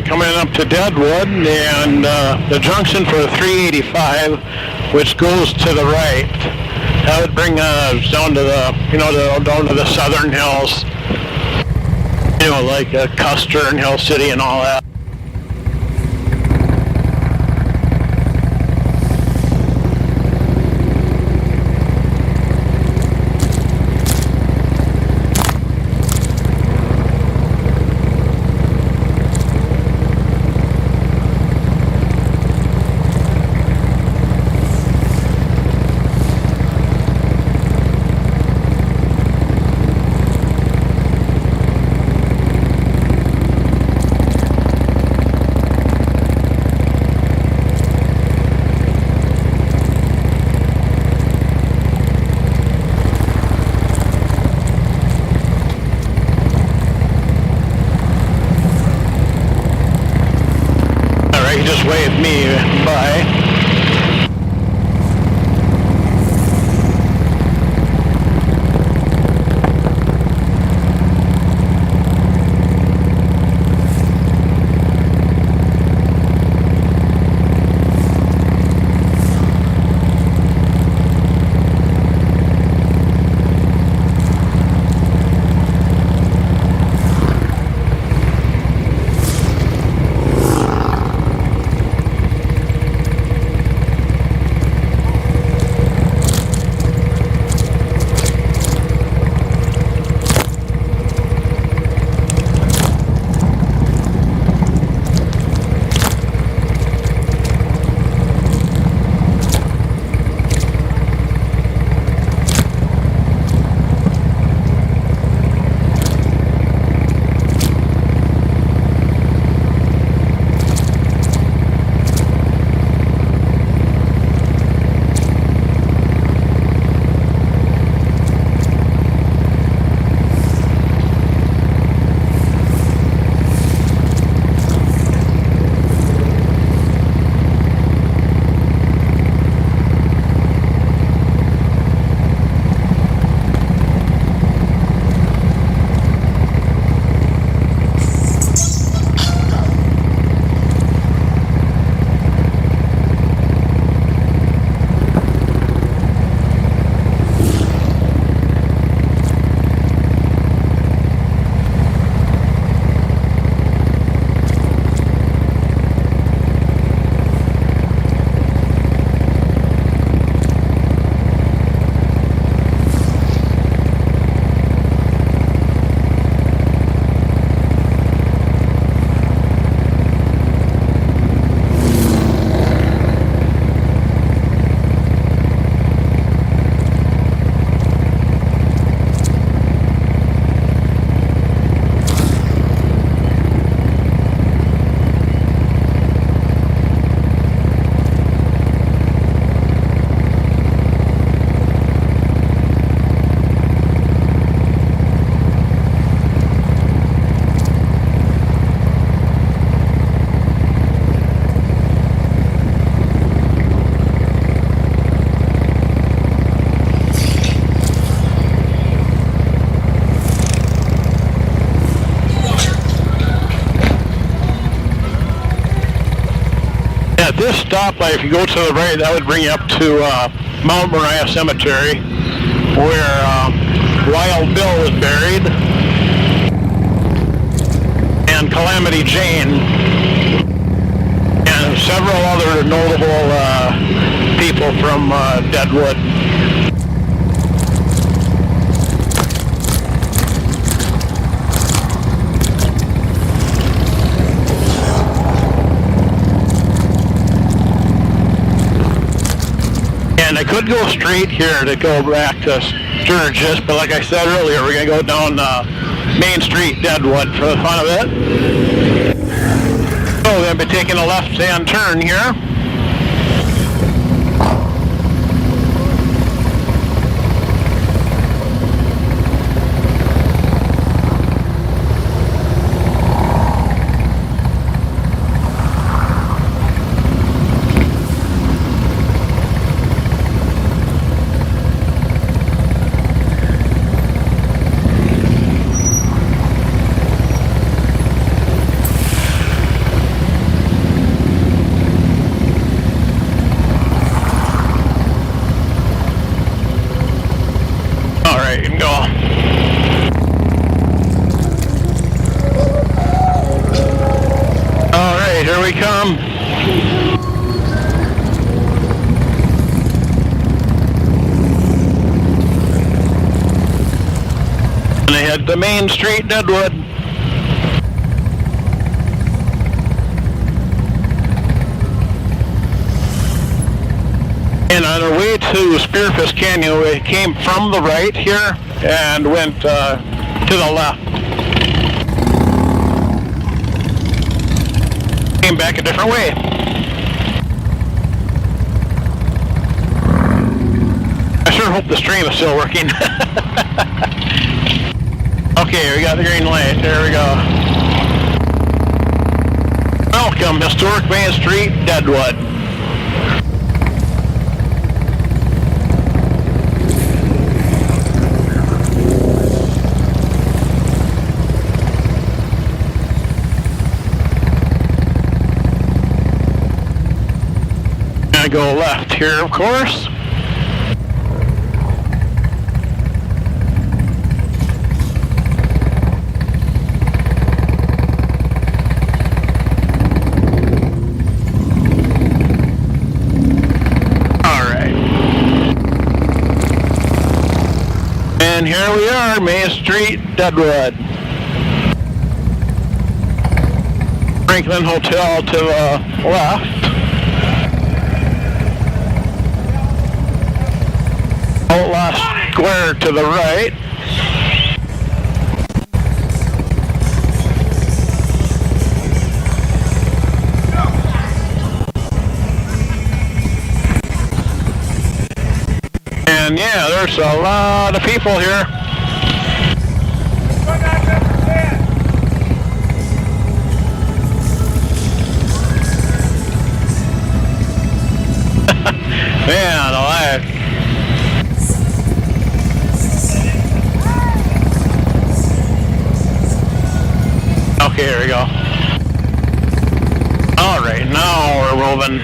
Coming up to Deadwood and the junction for 385, which goes to the right. That would bring us down to the down to the southern hills, like Custer and Hill City and all that. He just waved me by. At this stoplight, if you go to the right, that would bring you up to Mount Moriah Cemetery, where Wild Bill was buried, and Calamity Jane, and several other notable people from Deadwood. And I could go straight here to go back to Sturgis, but like I said earlier, we're going to go down Main Street, Deadwood, for the fun of it. So we're going to be taking a left-hand turn here. Here we come. And they head to Main Street, Deadwood. And on our way to Spearfish Canyon, we came from the right here and went to the left. Came back a different way. I sure hope the stream is still working. Okay, we got the green light. There we go. Welcome, Historic Main Street, Deadwood. Go left here, of course. All right. And here we are, Main Street, Deadwood. Franklin Hotel to the left. Outlaw Square to the right. And yeah, there's a lot of people here. Man alive. Okay, here we go. All right, now we're moving.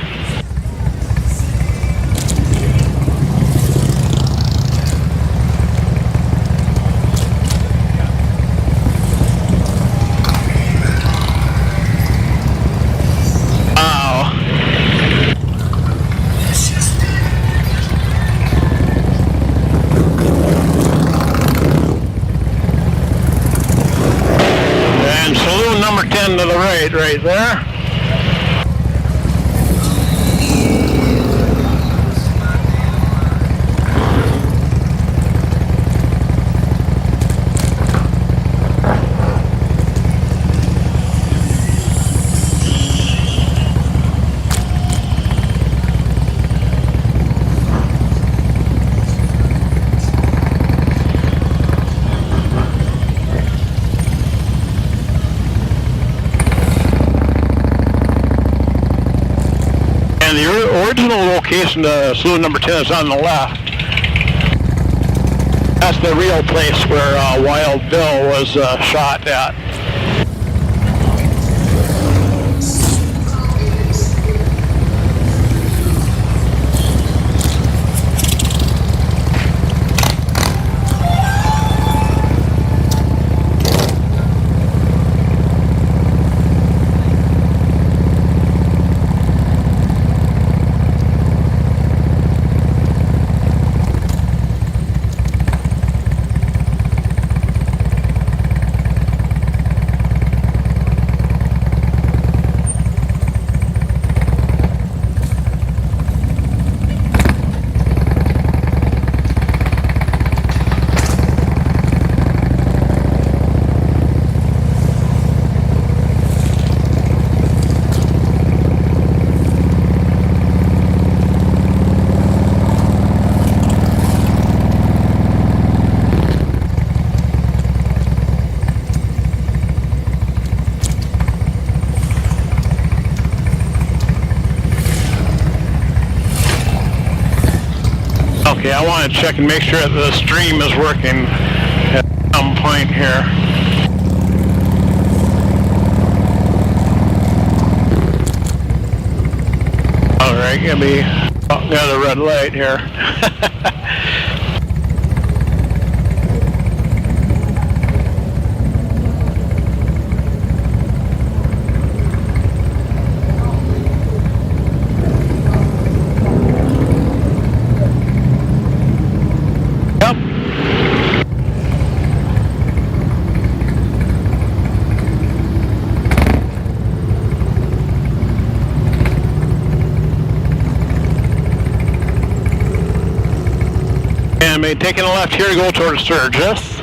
Wow. And saloon number 10 to the right there. And the original location, saloon number 10, is on the left. That's the real place where Wild Bill was shot at. Okay, I want to check and make sure that the stream is working at some point here. Alright, got a red light here. And taking a left here to go towards Sturgis.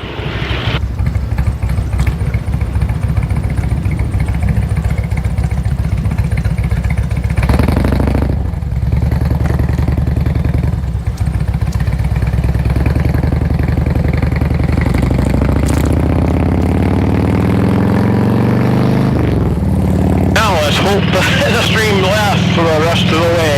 Now let's hope the stream lasts for the rest of the way.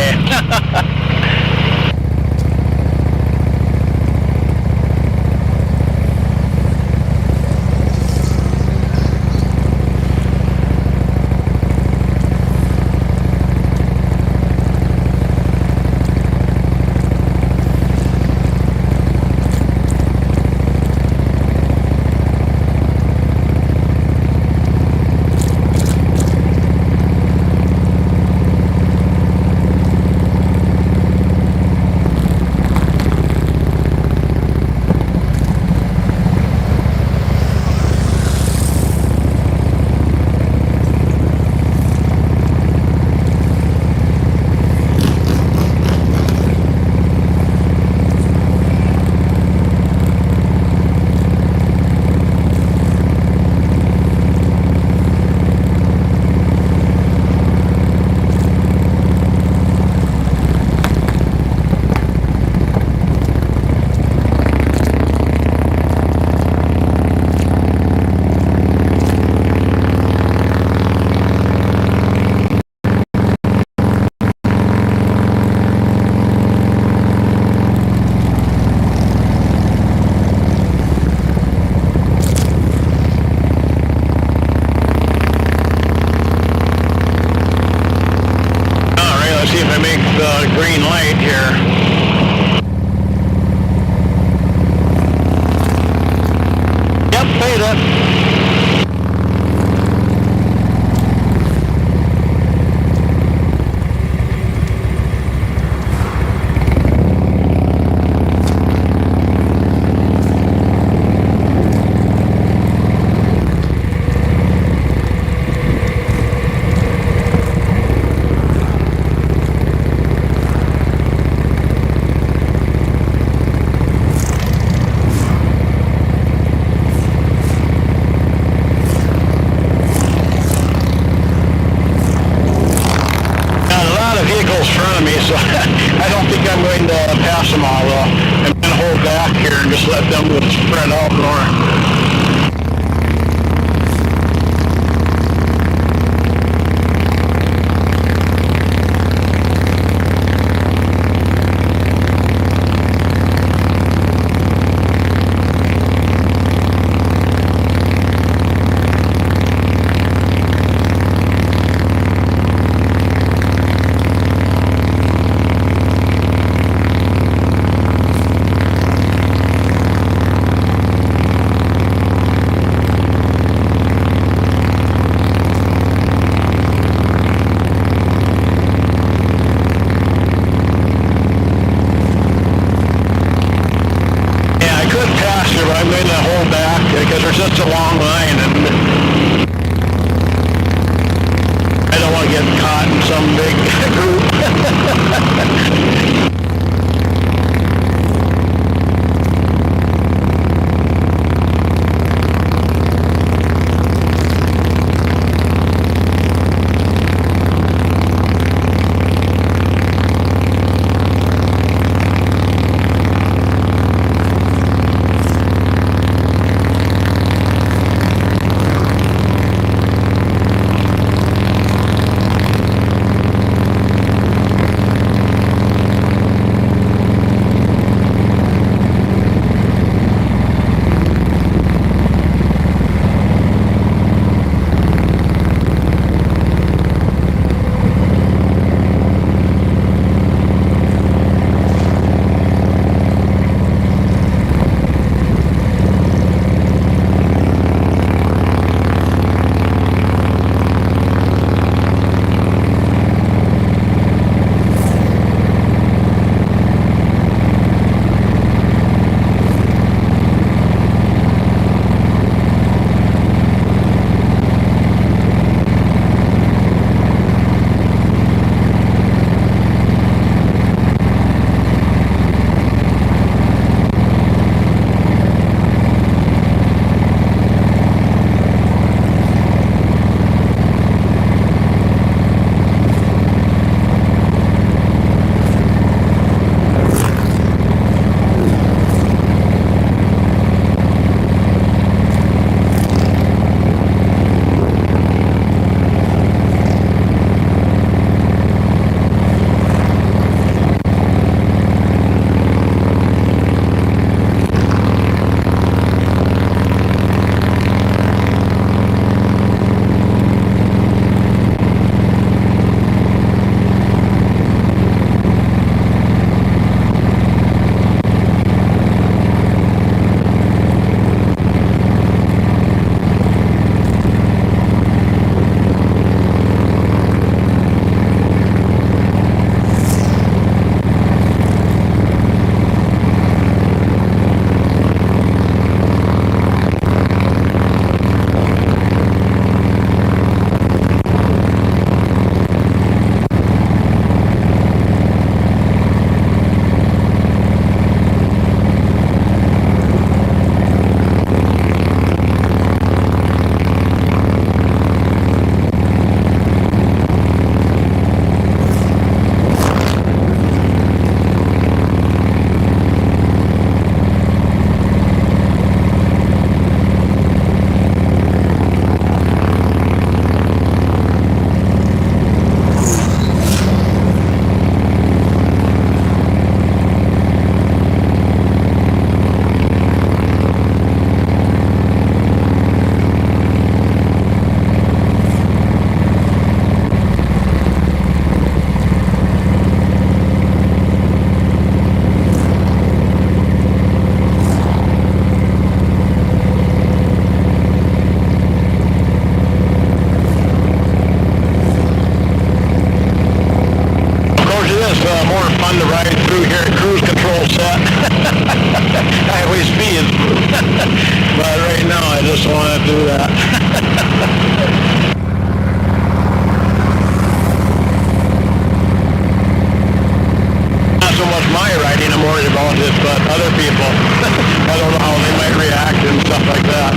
See if I make the green light here. Yep, made it. So I don't think I'm going to pass them all though. I'm going to hold back here and just let them spread out more. more fun to ride through here at cruise control set. Highway speed. But right now I just want to do that. Not so much my riding I'm worried about it, but other people. I don't know how they might react and stuff like that.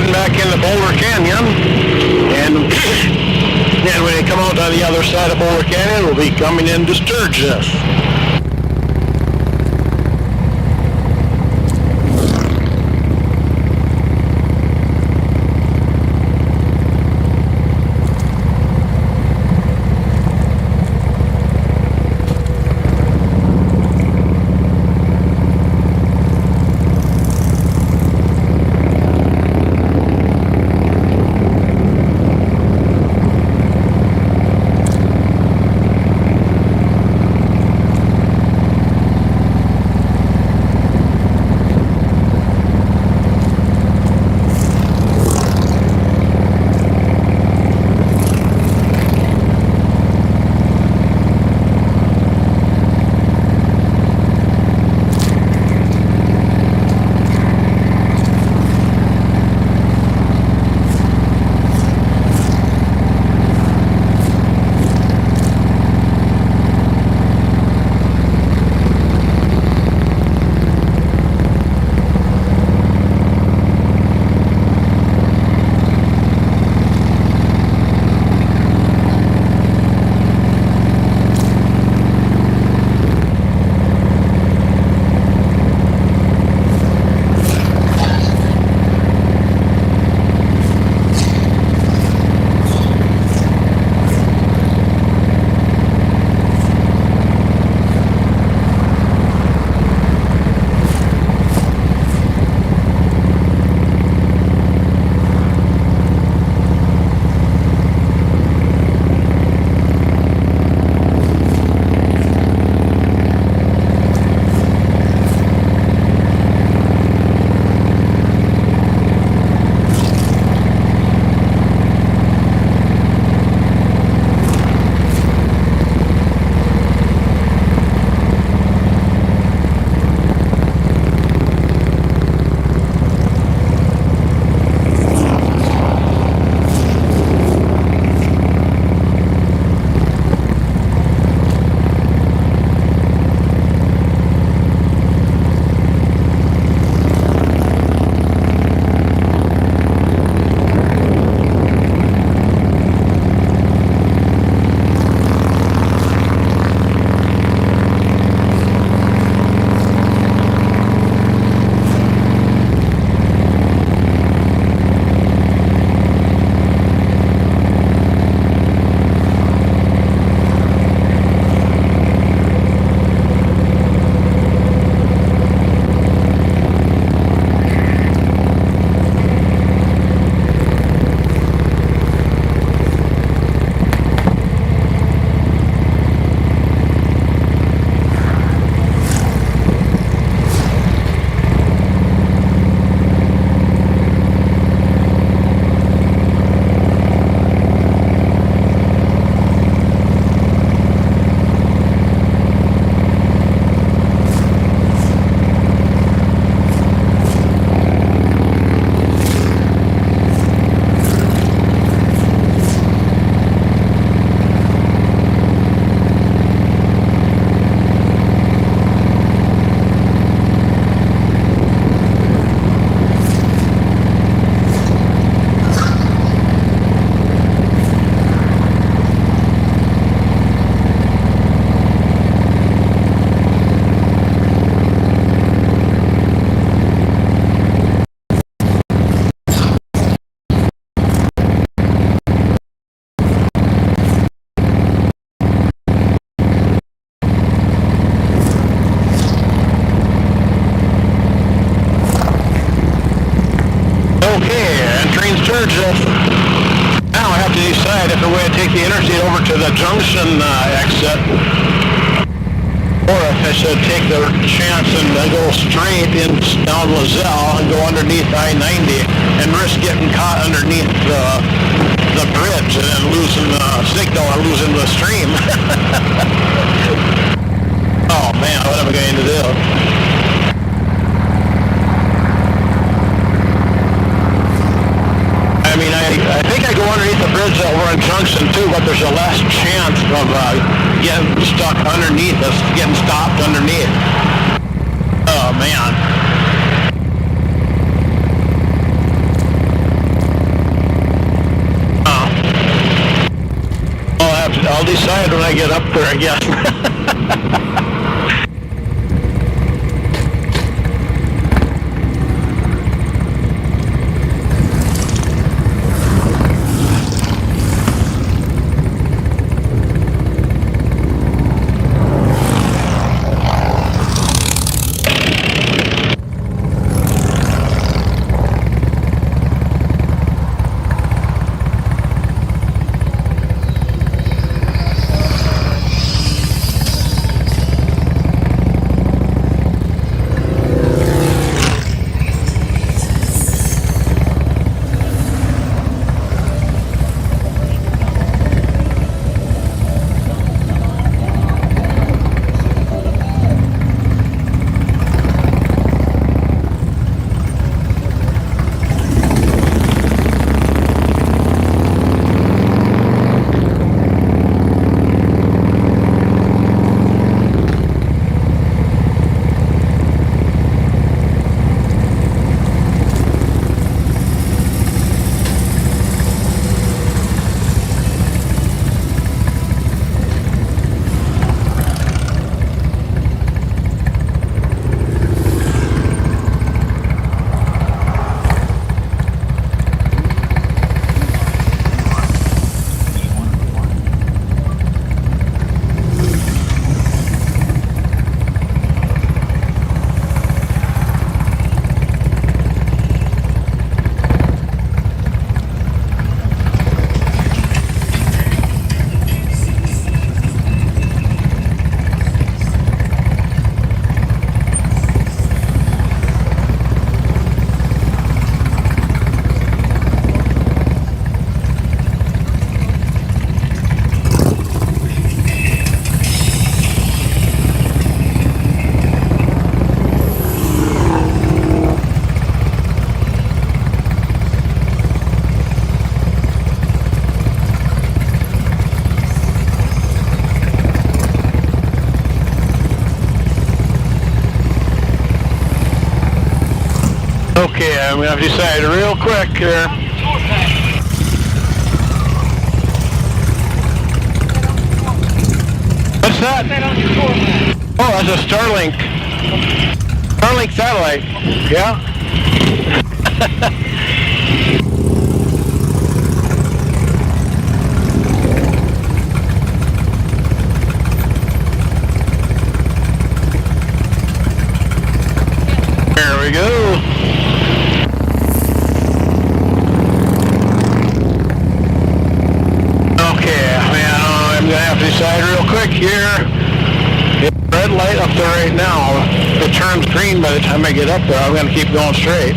Back into Boulder Canyon, and then when they come out on the other side of Boulder Canyon, we'll be coming into Sturgis. to the junction exit, or if I should take the chance and go straight in down Lozelle and go underneath I-90 and risk getting caught underneath the bridge and then losing the signal or losing the stream. Oh man, what am I going to do? I mean, I think I go underneath the bridge over in Junction too, but there's a less chance of getting stuck underneath us, getting stopped underneath. Oh man. I'll decide when I get up there, I guess. Okay, I'm going to have to decide real quick here. What's that? Oh, that's a Starlink. Starlink satellite. Yeah. There we go. Decide real quick here. It's red light up there right now. If it turns green by the time I get up there, I'm going to keep going straight.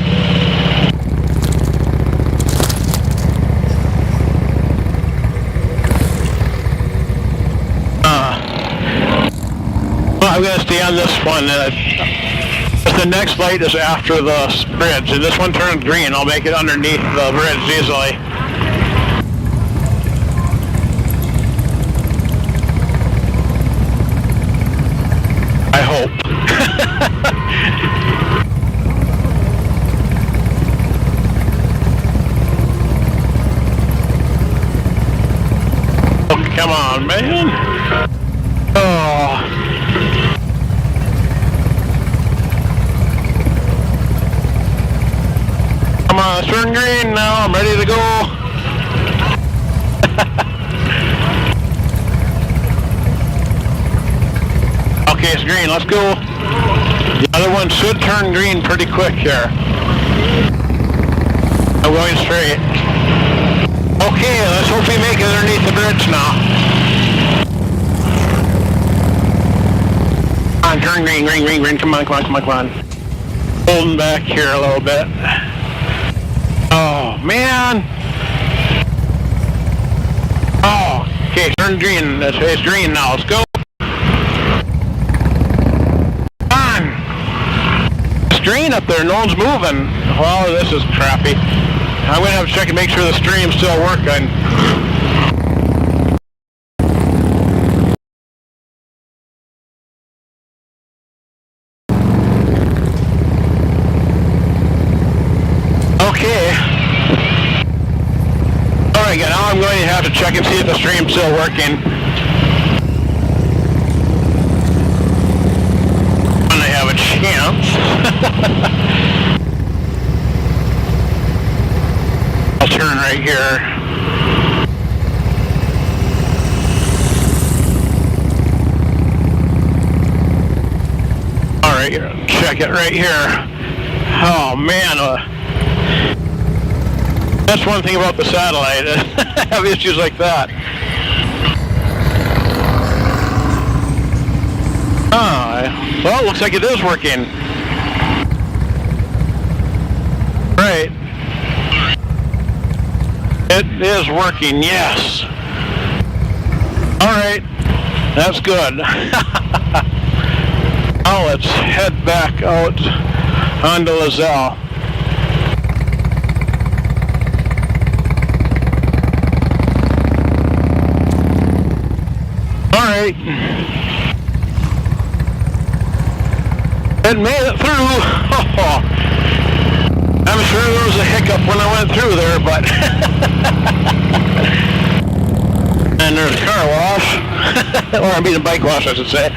Well, I'm going to stay on this one. The next light is after the bridge. If this one turns green, I'll make it underneath the bridge easily. I hope. Oh, come on, man. Oh. Come on, it's turning green now. I'm ready to go. Okay, it's green. Let's go. The other one should turn green pretty quick here. I'm going straight. Okay, let's hope we make it underneath the bridge now. turn green, green, green, green. Come on, come on, come on, come on. Holding back here a little bit. Oh, man. Oh, okay, turn green. It's green now. Let's go. Come on. It's green up there. No one's moving. Well, this is crappy. I'm going to have to check and make sure the stream's still working. Okay. Alright, now I'm going to have to check and see if the stream's still working. When I have a chance. I'll turn right here. Alright, check it right here. Oh man, that's one thing about the satellite. I have issues like that. Oh, well, it looks like it is working. Right. It is working, yes. Alright, that's good. Now let's head back out onto Lazelle. Alright. It made it through. I'm sure there was a hiccup when I went through there, but... And there's a car wash. Or I mean a bike wash, I should say.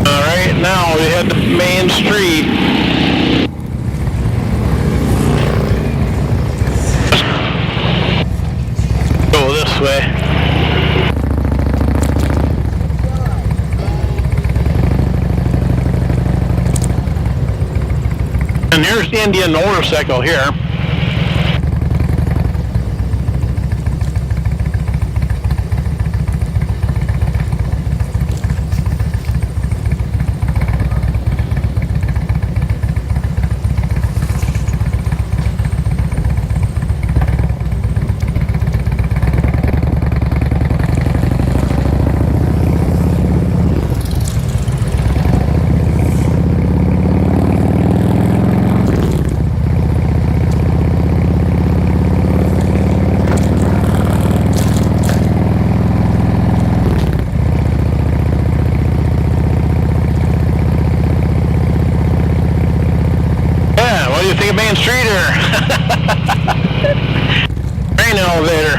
Alright, now we head to Main Street. Go this way. And here's the Indian motorcycle here. Main Street here. Train elevator.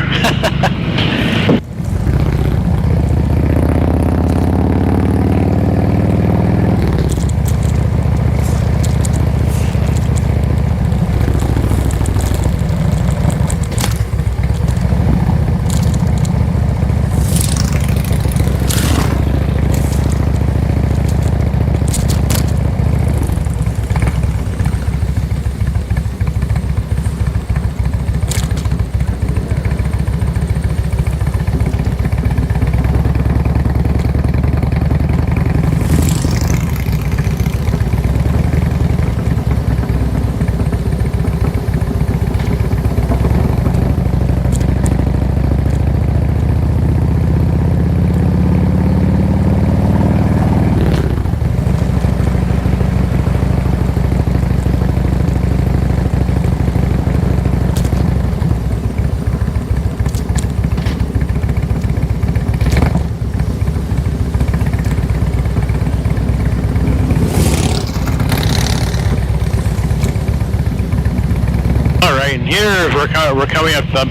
And here we're coming up the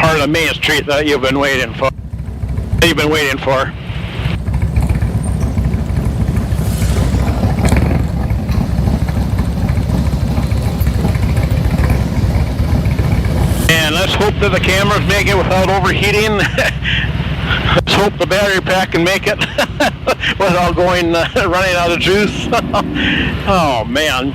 part of the Main Street that you've been waiting for. And let's hope that the cameras make it without overheating. Let's hope the battery pack can make it without going running out of juice. Oh man.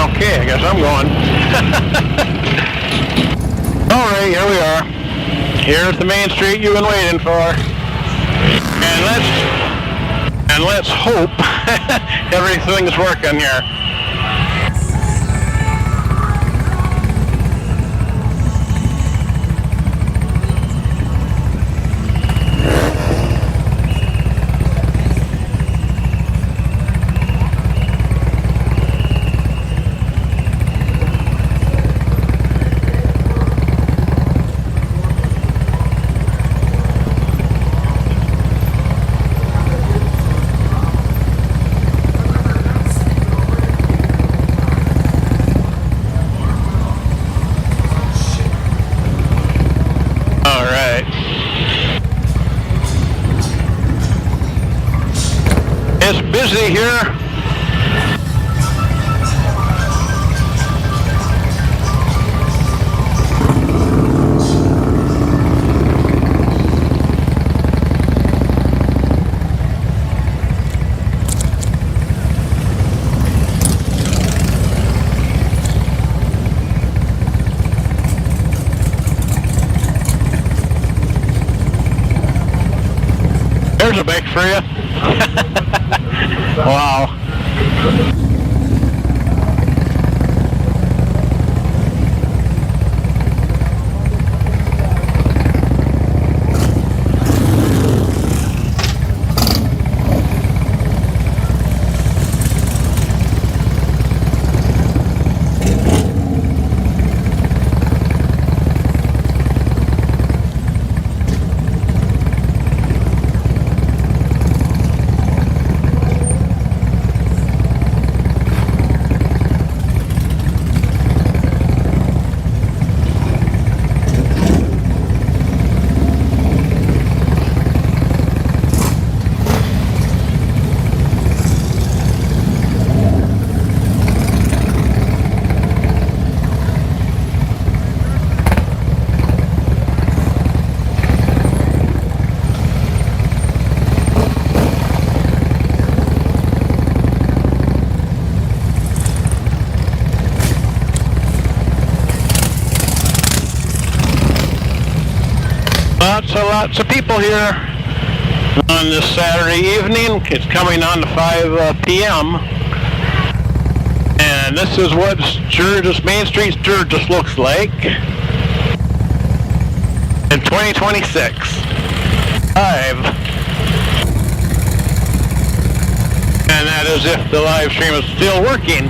Okay, I guess I'm going. Alright, here we are. Here's the main street you've been waiting for. And let's hope everything's working here. It's busy here. There's a bike for you. Wow. Lots of people here on this Saturday evening. It's coming on to 5 p.m. And this is what Sturgis, Main Street Sturgis looks like in 2026. Live. And that is if the live stream is still working.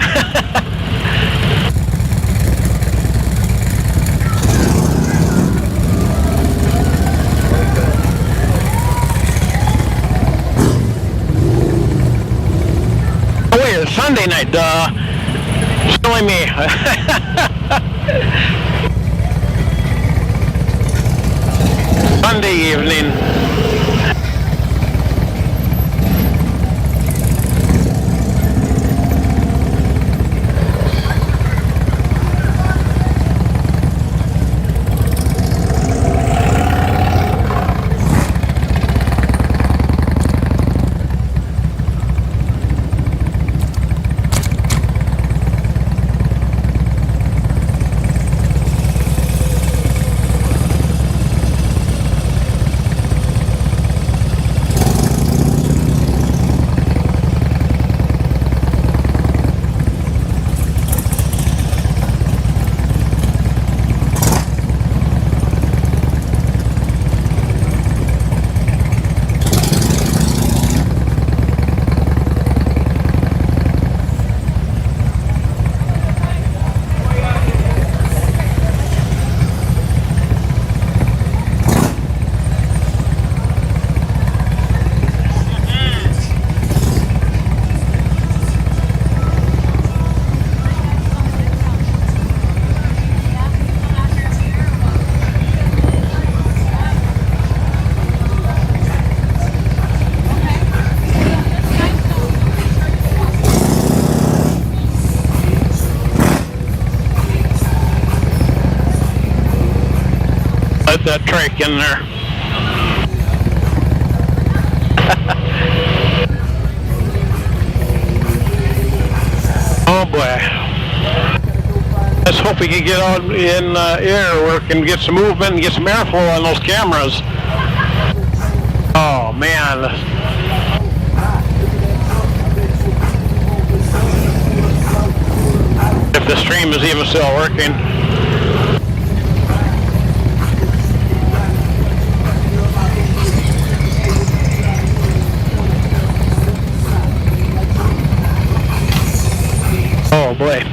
Sunday night, silly me. Sunday evening. That trike in there. Oh boy. Let's hope we can get out in air where we can get some movement and get some airflow on those cameras. Oh man. If the stream is even still working. Oh boy.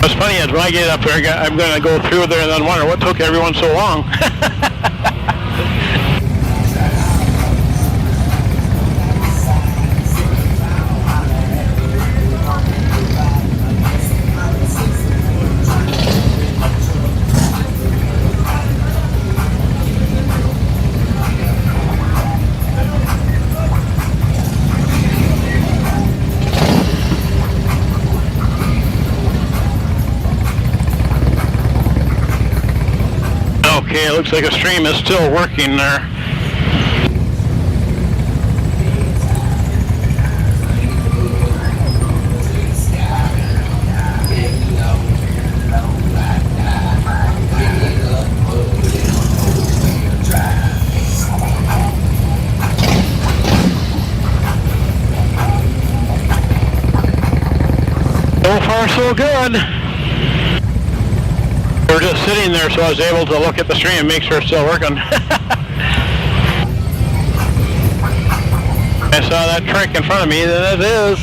What's funny is when I get up there, I'm going to go through there and then wonder what took everyone so long. Okay, it looks like a stream is still working there. So far, so good. We're just sitting there, so I was able to look at the stream and make sure it's still working. I saw that trick in front of me, that it is.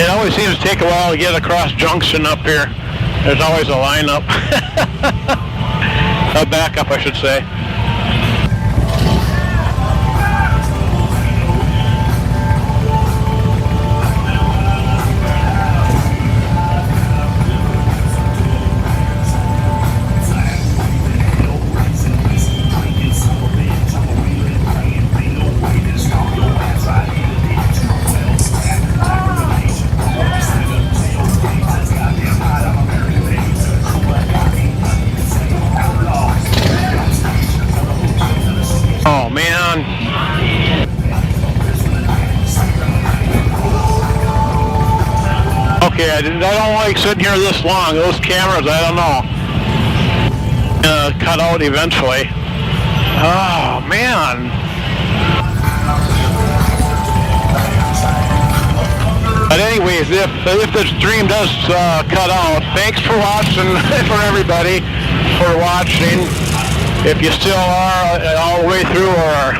It always seems to take a while to get across junction up here. There's always a lineup. A backup, I should say. Oh man. Okay, I don't like sitting here this long. Those cameras, I don't know. Cut out eventually. Oh man. But anyways, if the stream does cut out, thanks for watching, for everybody for watching. If you still are all the way through or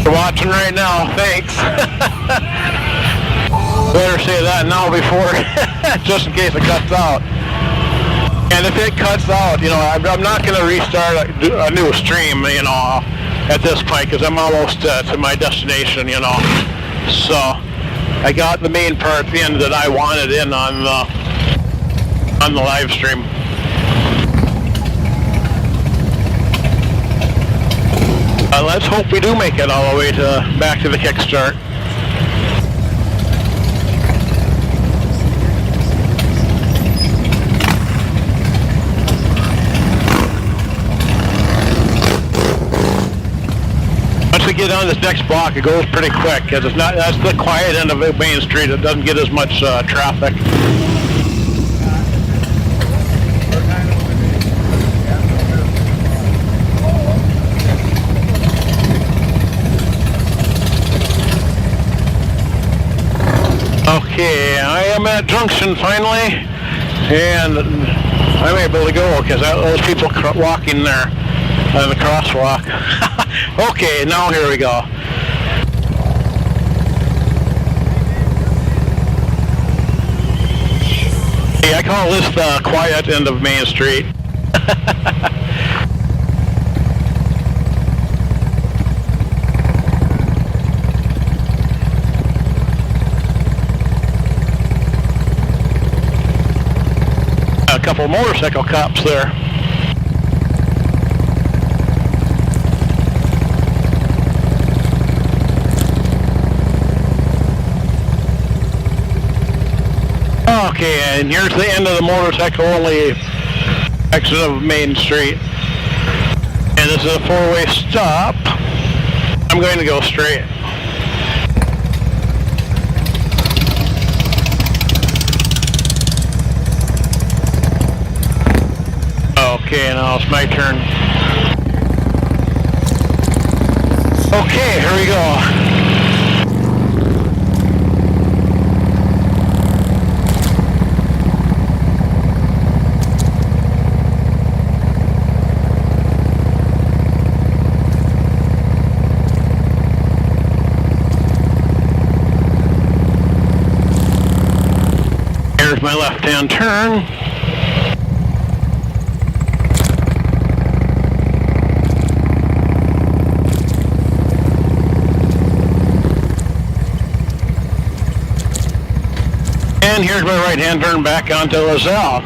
you're watching right now, thanks. Better say that now before, just in case it cuts out. And if it cuts out, you know, I'm not going to restart a new stream, you know, at this point, because I'm almost to my destination, you know. So I got the main part at the end that I wanted in on the live stream. Let's hope we do make it all the way back to the kickstart. Once we get on this next block, it goes pretty quick, because that's the quiet end of Main Street. It doesn't get as much traffic. Okay, I am at junction finally, And I'm able to go because those people walking there on the crosswalk. Okay, now here we go. Hey, I call this the quiet end of Main Street. A couple motorcycle cops there. Okay, and here's the end of the motorcycle only exit of Main Street. And this is a four-way stop. I'm going to go straight. Okay, now it's my turn. Okay, here we go. Here's my left-hand turn. And here's my right-hand turn back onto LaSalle.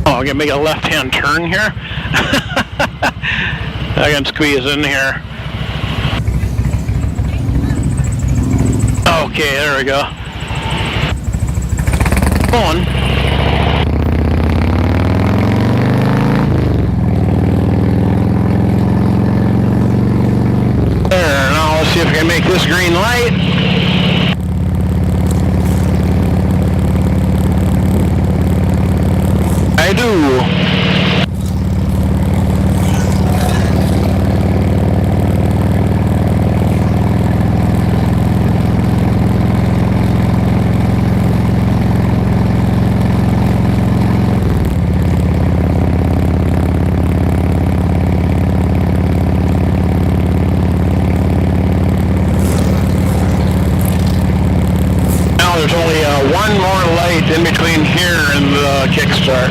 Oh, I'm gonna make a left-hand turn here. I can squeeze in here. Okay, there we go. Come on. See if I can make this green light. I do. There's only one more light in between here and the kickstart.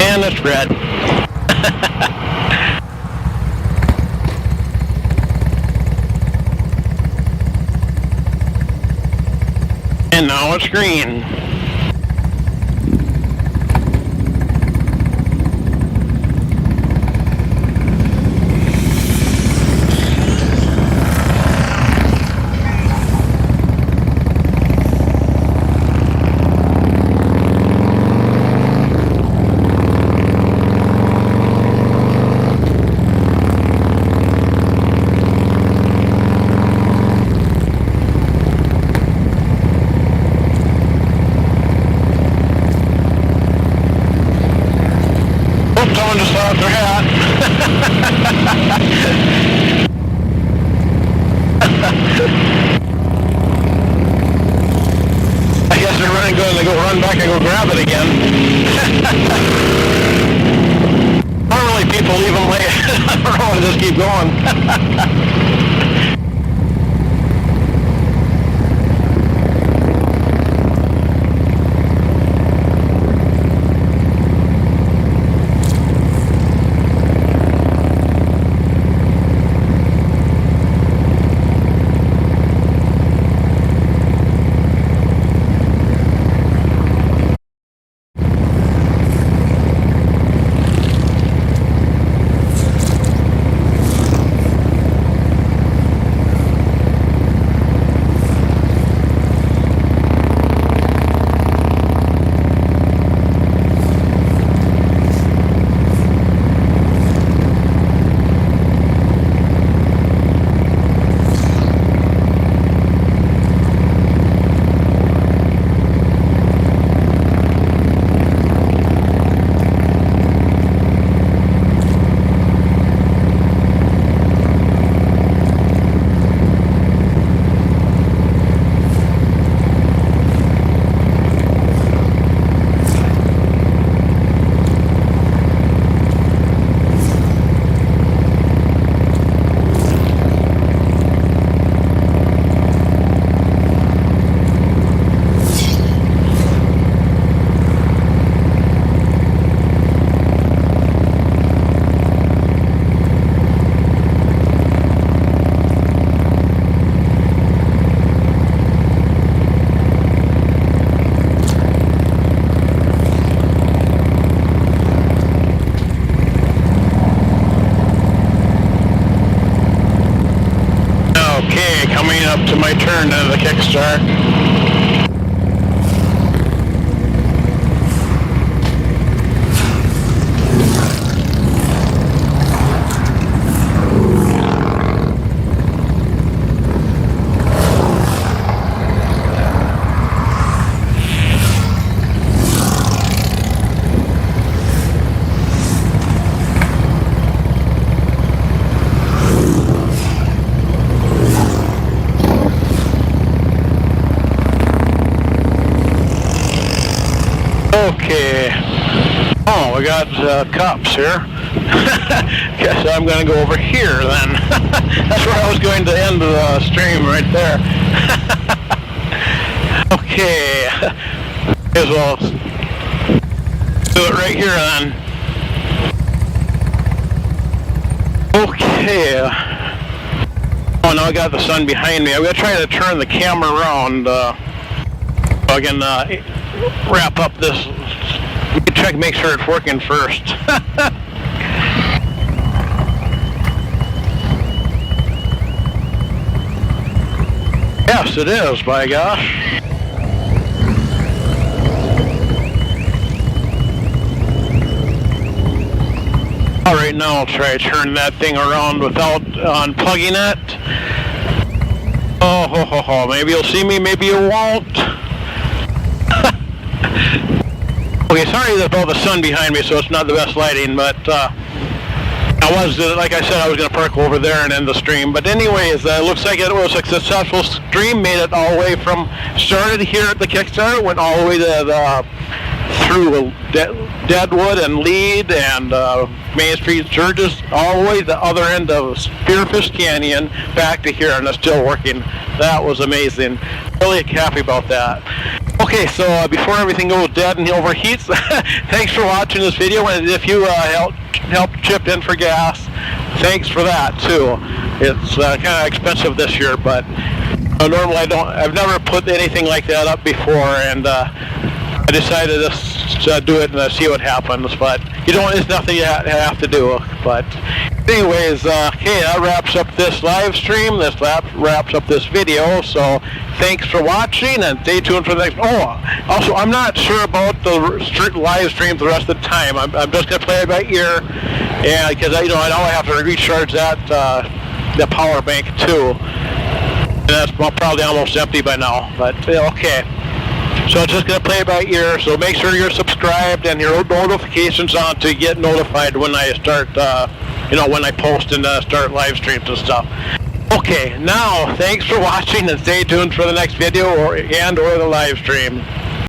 And it's red. And now it's green. them like, I don't know, just keep going. Up to my turn to the kickstart. Okay. Oh, we got cups here. Guess I'm going to go over here then. That's where I was going to end the stream, right there. Okay. May as well do it right here then. Okay. Oh, now I got the sun behind me. I'm going to try to turn the camera around so I can wrap up this. Check, make sure it's working first. Yes, it is, by gosh. Alright, now I'll try to turn that thing around without unplugging it. Oh, ho, ho, ho. Maybe you'll see me, maybe you won't. Okay, sorry about the sun behind me, so it's not the best lighting, but like I said, I was going to park over there and end the stream. But anyways, looks like it was a successful stream. Made it all the way from, started here at the Kickstarter, went all the way to through Deadwood and Lead and Main Street, Sturgis, all the way to the other end of Spearfish Canyon, back to here, and it's still working. That was amazing. Really happy about that. Okay, so before everything goes dead and overheats, thanks for watching this video, and if you helped chip in for gas, thanks for that too. It's kind of expensive this year, but normally I've never put anything like that up before, and I decided to do it and see what happens. But it's nothing you have to do. But anyways, okay, that wraps up this live stream. This wraps up this video. So thanks for watching, and stay tuned for the next. Oh, also, I'm not sure about the live streams the rest of the time. I'm just gonna play it by ear, and because I know I have to recharge that the power bank too, and that's probably almost empty by now. But okay. So I'm just going to play it by ear, so make sure you're subscribed and your notifications on to get notified when I start, when I post and start live streams and stuff. Okay, now, thanks for watching, and stay tuned for the next video or the live stream.